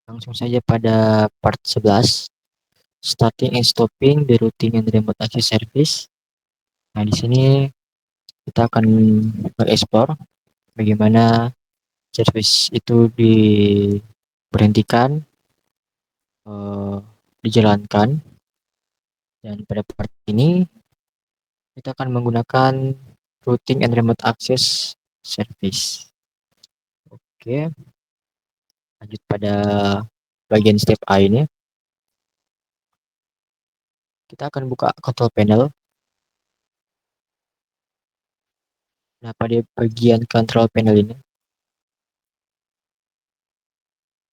Langsung saja pada part 11, starting and stopping the routing and remote access service. Nah, di sini kita akan mengeksplor bagaimana service itu diberhentikan, dijalankan, dan pada part ini kita akan menggunakan routing and remote access service. Oke, lanjut pada bagian step A ini. Kita akan buka control panel. Nah, pada bagian control panel ini,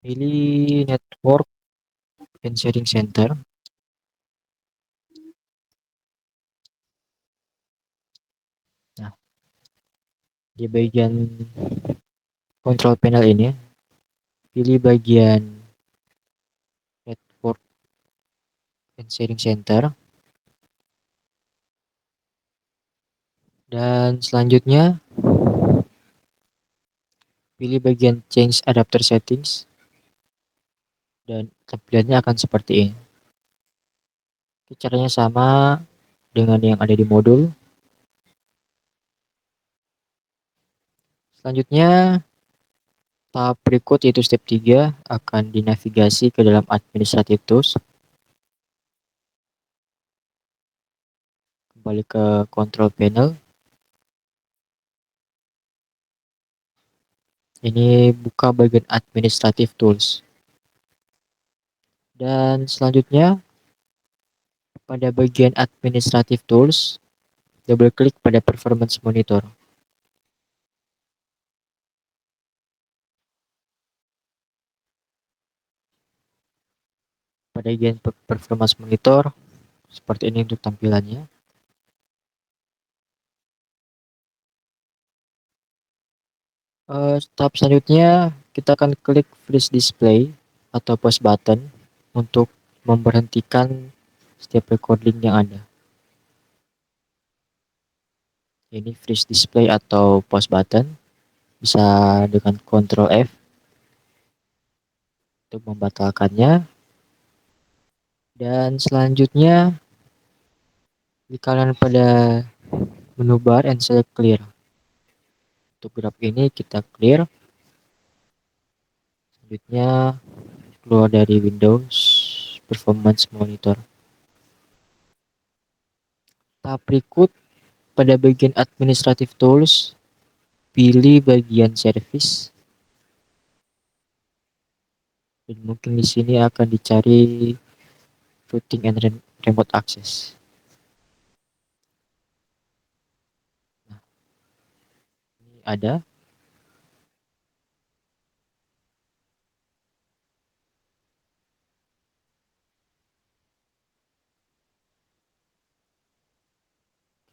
pilih network and sharing center. Nah, di bagian control panel ini, pilih bagian network and sharing center. Dan selanjutnya, pilih bagian change adapter settings. Dan tampilannya akan seperti ini. Caranya sama dengan yang ada di modul. Selanjutnya, tahap berikut yaitu step 3 akan dinavigasi ke dalam administrative tools. kembali ke control panel. Ini buka bagian administrative tools. Dan selanjutnya pada bagian administrative tools, double klik pada performance monitor. Pada bagian performance monitor, seperti ini untuk tampilannya. Tahap selanjutnya kita akan klik freeze display atau pause button untuk memberhentikan setiap recording yang ada. Ini freeze display atau pause button, bisa dengan Ctrl F untuk membatalkannya. Dan selanjutnya di kanan pada menu bar and select clear. Untuk graf ini kita clear. Selanjutnya keluar dari Windows Performance Monitor. Tahap berikut pada bagian Administrative Tools, pilih bagian Service. Dan mungkin di sini akan dicari Routing and Remote Access. Nah, ini ada.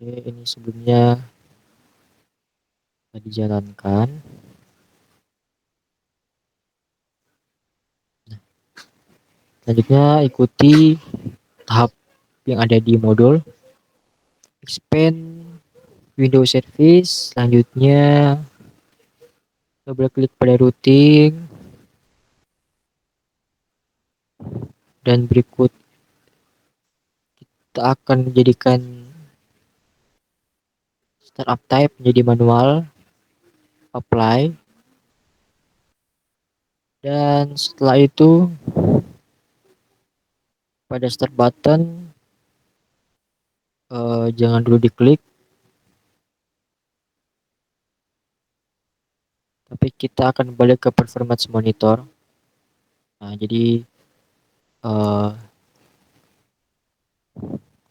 Oke, ini sebelumnya sudah dijalankan. Nah, selanjutnya ikuti tahap yang ada di modul. Expand Windows Service. Selanjutnya double klik pada routing. Dan berikut kita akan menjadikan startup type menjadi manual. Apply. Dan setelah itu pada start button jangan dulu diklik, tapi kita akan balik ke performance monitor. Nah, jadi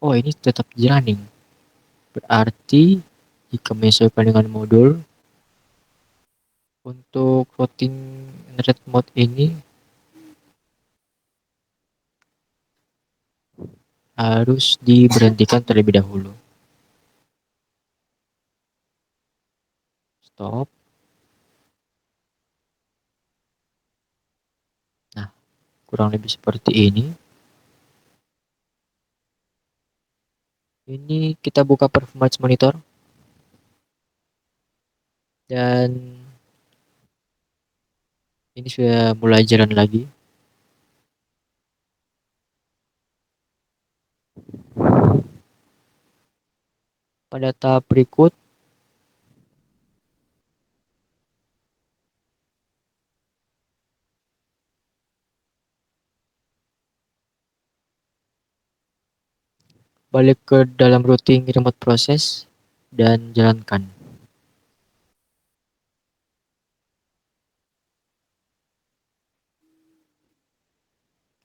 oh, ini tetap running, berarti jika menyesuaikan dengan modul untuk routing internet mode ini harus diberhentikan terlebih dahulu. Stop. Nah, kurang lebih seperti ini. Ini kita buka performance monitor. Dan ini sudah mulai jalan lagi. Pada tahap berikut, balik ke dalam routing remote process dan jalankan.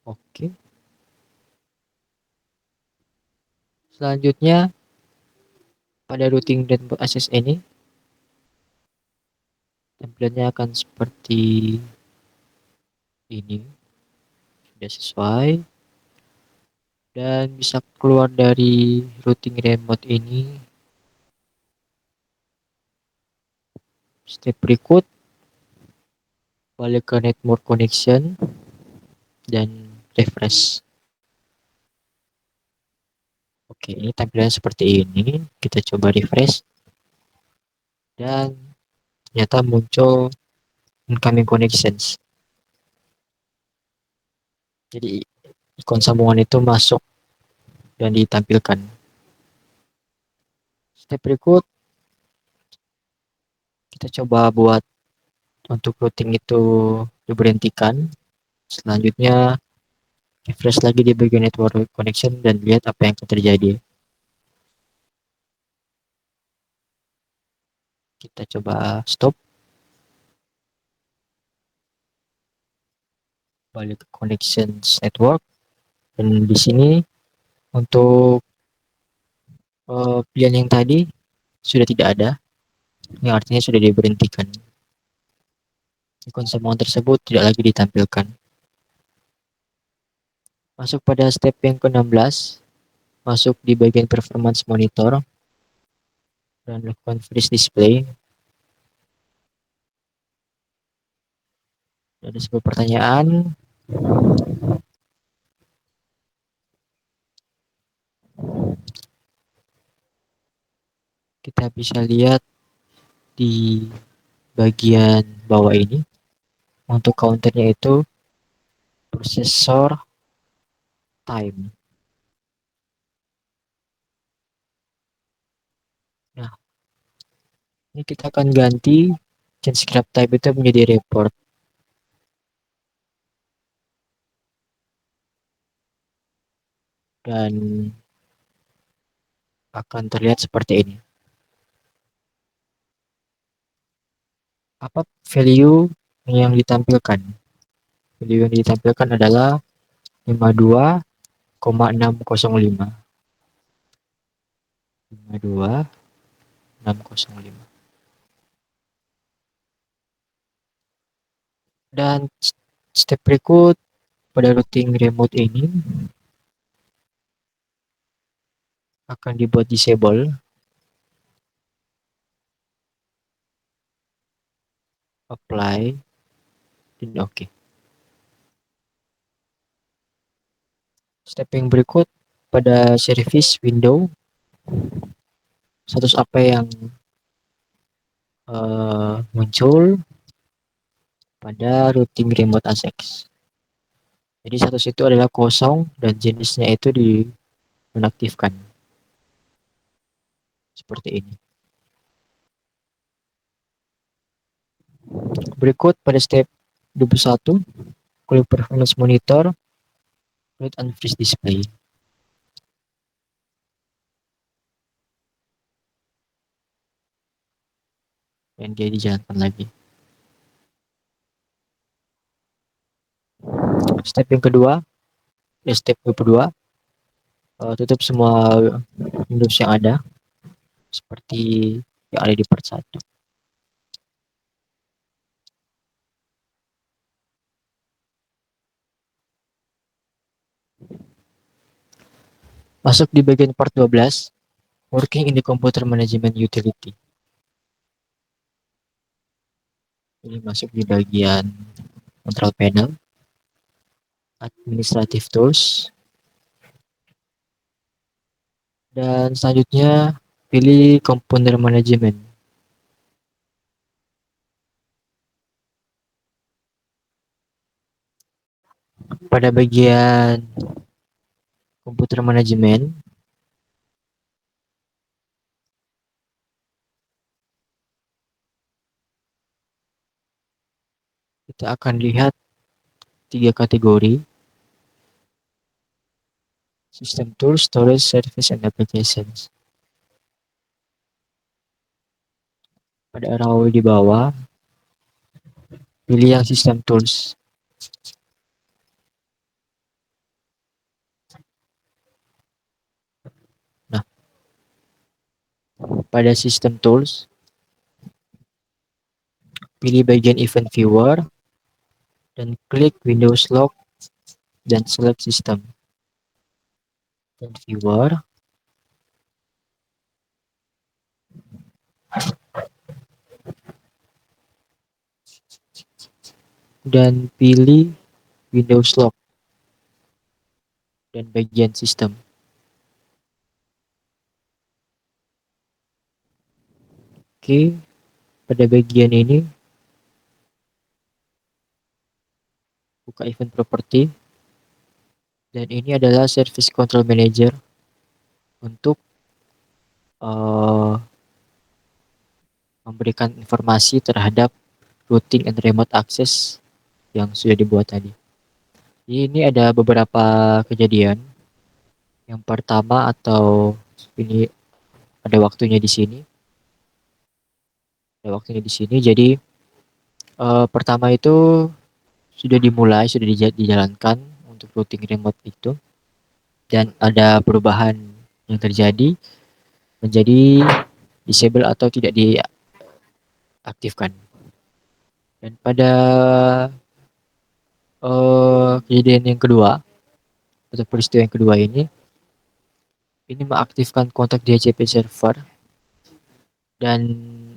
Oke. Selanjutnya pada routing remote access ini tampilannya akan seperti ini. Sudah sesuai. Dan bisa keluar dari routing remote ini. Step berikut balik ke network connection dan refresh. Oke, ini tampilannya seperti ini. Kita coba refresh. Dan ternyata muncul incoming connections. Jadi ikon sambungan itu masuk dan ditampilkan. Step berikut kita coba buat untuk routing itu diberhentikan. Selanjutnya refresh lagi di bagian network connection dan lihat apa yang akan terjadi. Kita coba stop, balik ke connections network, dan di sini untuk pilihan yang tadi sudah tidak ada, yang artinya sudah diberhentikan. Ikon sambungan tersebut tidak lagi ditampilkan. Masuk pada step yang ke-16, masuk di bagian performance monitor dan lakukan freeze display. Ada sebuah pertanyaan, kita bisa lihat di bagian bawah ini untuk counternya itu processor time. Nah, ini kita akan ganti change script type itu menjadi report. Dan akan terlihat seperti ini. Apa value yang ditampilkan? Value yang ditampilkan adalah 52,605. 52,605. Dan step berikut pada routing remote ini akan dibuat disable, apply, dan oke. Step yang berikut pada service window, status apa yang muncul pada routing remote access. Jadi status itu adalah kosong dan jenisnya itu dinonaktifkan. Seperti ini. Berikut pada step 21, klik performance monitor, klik unfreeze display. Dan dia dijalankan lagi. Step yang kedua, step 22, tutup semua Windows yang ada seperti yang ada di part 1. Masuk di bagian part 12, working in the computer management utility. Ini masuk di bagian control panel, administrative tools, dan selanjutnya pilih component management. Pada bagian komputer manajemen, kita akan lihat 3 kategori: system tools, storage, service, and applications. Pada arrow di bawah, pilih yang system tools. Nah, pada system tools, pilih bagian event viewer dan klik Windows Log dan select system. Event viewer, dan pilih Windows Log dan bagian sistem. Oke, pada bagian ini buka event property, dan ini adalah service control manager untuk memberikan informasi terhadap routing and remote access yang sudah dibuat tadi. Ini ada beberapa kejadian. Yang pertama, atau ini ada waktunya di sini. ada waktunya di sini. Jadi pertama itu sudah dimulai, sudah dijalankan untuk routing remote itu, dan ada perubahan yang terjadi menjadi disable atau tidak diaktifkan. Dan pada kejadian yang kedua atau peristiwa yang kedua ini mengaktifkan kontak DHCP server dan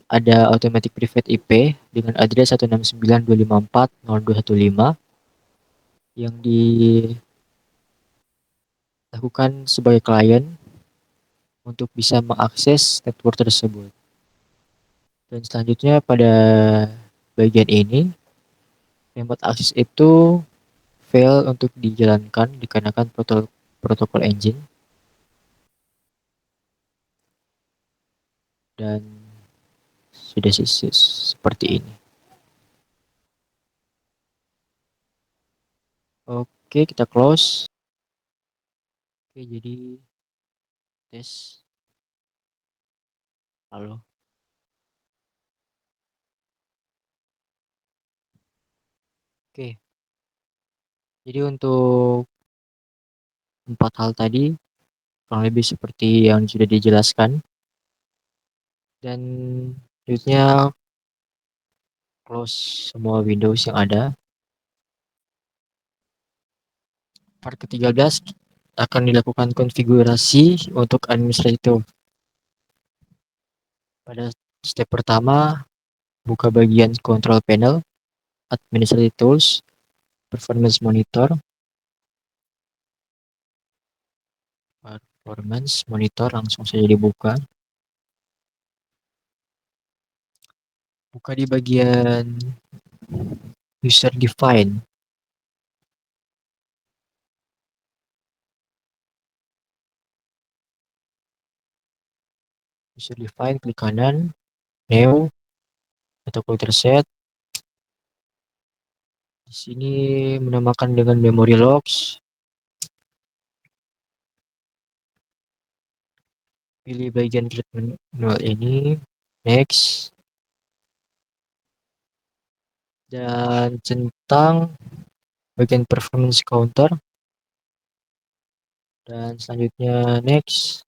ada automatic private IP dengan address 169.254.0.215 yang dilakukan sebagai klien untuk bisa mengakses network tersebut. Dan selanjutnya pada bagian ini, remote access itu fail untuk dijalankan dikarenakan protokol engine dan sudah seperti ini. Oke, kita close. Oke, jadi tes. Halo. Oke, jadi untuk 4 hal tadi kurang lebih seperti yang sudah dijelaskan, dan selanjutnya close semua Windows yang ada. Part ke-13 akan dilakukan konfigurasi untuk administrator. Pada step pertama, buka bagian control panel, administrative tools, performance monitor, langsung saja dibuka. Buka di bagian user define. User define, klik kanan, new atau filter set. Di sini menamakan dengan memory logs. Pilih bagian treatment manual ini, next, dan centang bagian performance counter, dan selanjutnya next.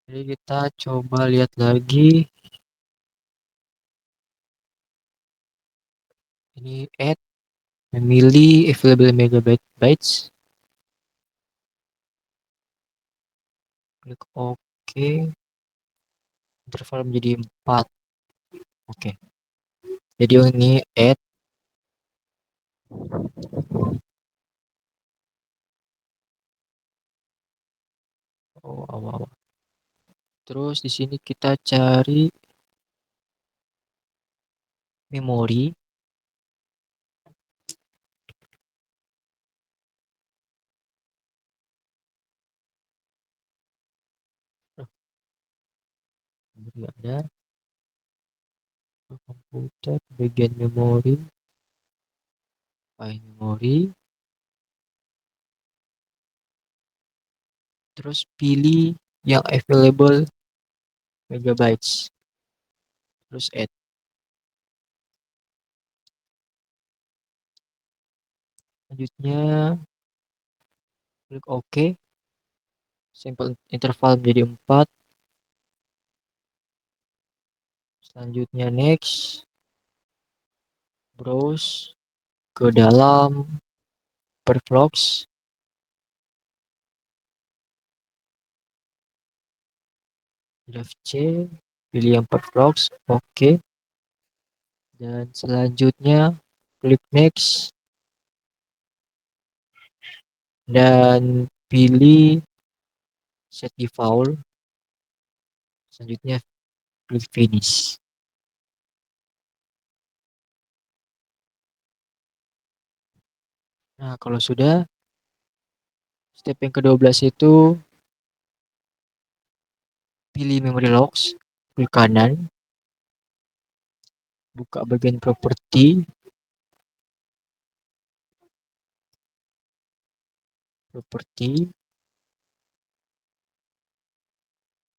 Jadi kita coba lihat lagi, ini add, memilih available megabyte bytes, klik OK, interval menjadi 4. Oke, jadi ini add, terus di sini kita cari memori. Nggak ada. Komputer, bagian memori, file memori, terus pilih yang available megabytes, terus add. Selanjutnya klik OK, sample interval menjadi 4. Selanjutnya next, browse ke dalam Perflox, drive C, pilih yang Perflox, OK, dan selanjutnya klik next dan pilih set default. Selanjutnya klik finish. Nah, kalau sudah, step yang ke-12 itu pilih memory logs, klik kanan, buka bagian properti,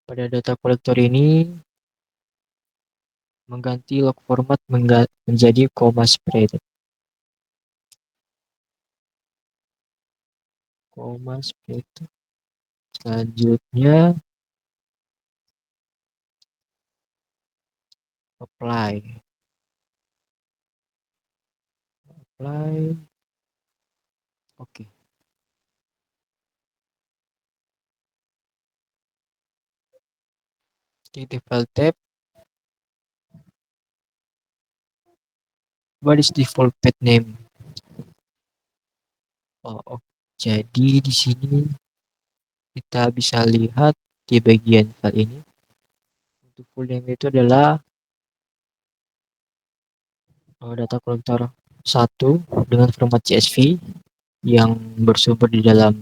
pada data kolektor ini mengganti log format menjadi koma separated. Koma separated. Selanjutnya apply. Oke. Di default tab, what is default pet name? Oh. Jadi di sini kita bisa lihat di bagian file ini untuk full name itu adalah data collector 1 dengan format CSV yang bersumber di dalam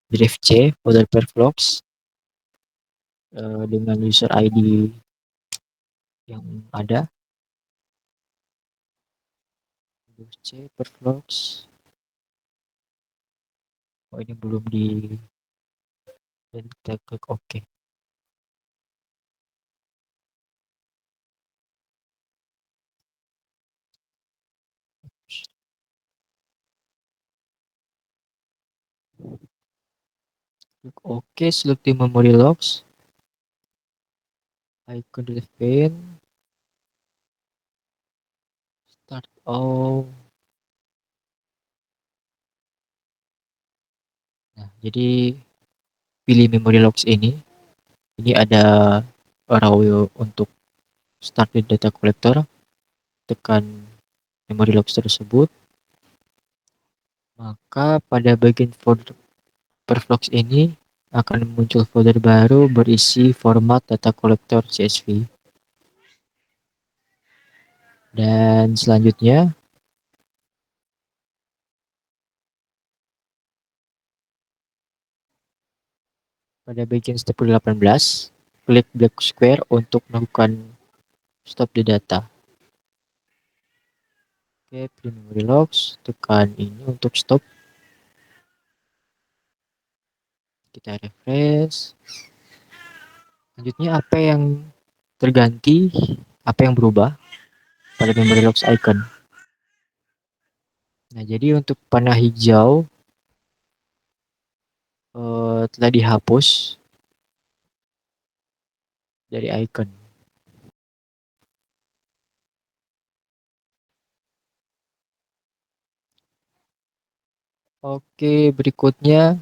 drive C folder perflogs dengan user ID yang ada. Drive C perflogs. Ini belum di, dan kita klik OK. Klik OK, select the memory logs. Icon delete pane. Start all. Nah, jadi pilih memory logs ini. Ini ada raw untuk start the data collector. Tekan memory logs tersebut. Maka pada bagian folder perflogs ini akan muncul folder baru berisi format data collector CSV. Dan selanjutnya pada bagian step 18, klik black square untuk melakukan stop the data. Oke, pilih memory logs, tekan ini untuk stop. Kita refresh. Selanjutnya apa yang terganti, apa yang berubah pada memory logs icon. Nah, jadi untuk panah hijau telah dihapus dari icon. Oke, berikutnya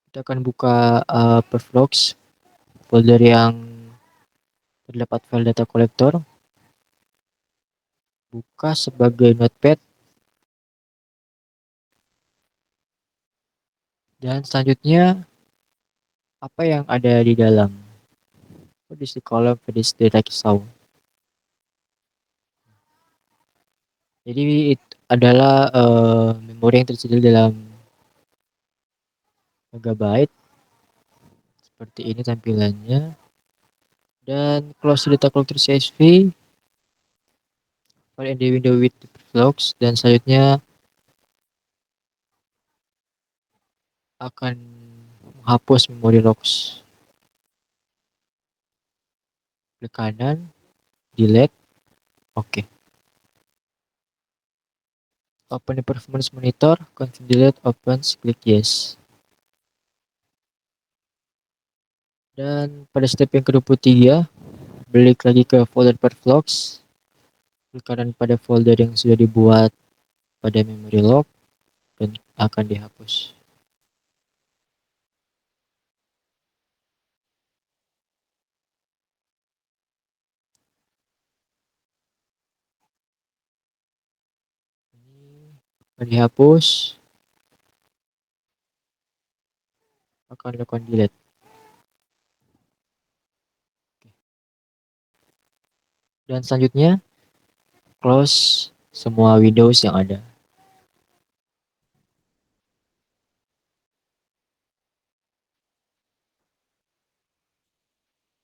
kita akan buka perflogs folder yang terdapat file data collector. Buka sebagai notepad. Dan selanjutnya apa yang ada di dalam? What is the column for this data sound? Jadi itu adalah memori yang tersedia dalam megabyte. Seperti ini tampilannya. Dan close data collector CSV. File in the window with logs. Dan selanjutnya akan menghapus memory logs. Klik kanan, delete, oke. Open the performance monitor, confirm delete, opens, klik yes. Dan pada step yang ke-23, balik lagi ke folder perflogs. Klik kanan pada folder yang sudah dibuat pada memory log dan akan dihapus. Ini akan dihapus, akan dilakukan delete. Dan selanjutnya close semua Windows yang ada.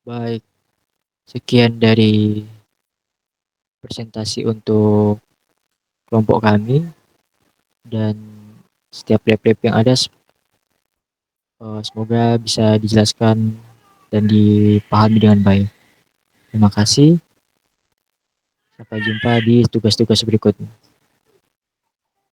Baik, sekian dari presentasi untuk kelompok kami, dan setiap lab-lab yang ada semoga bisa dijelaskan dan dipahami dengan baik. Terima kasih. Sampai jumpa di tugas-tugas berikutnya.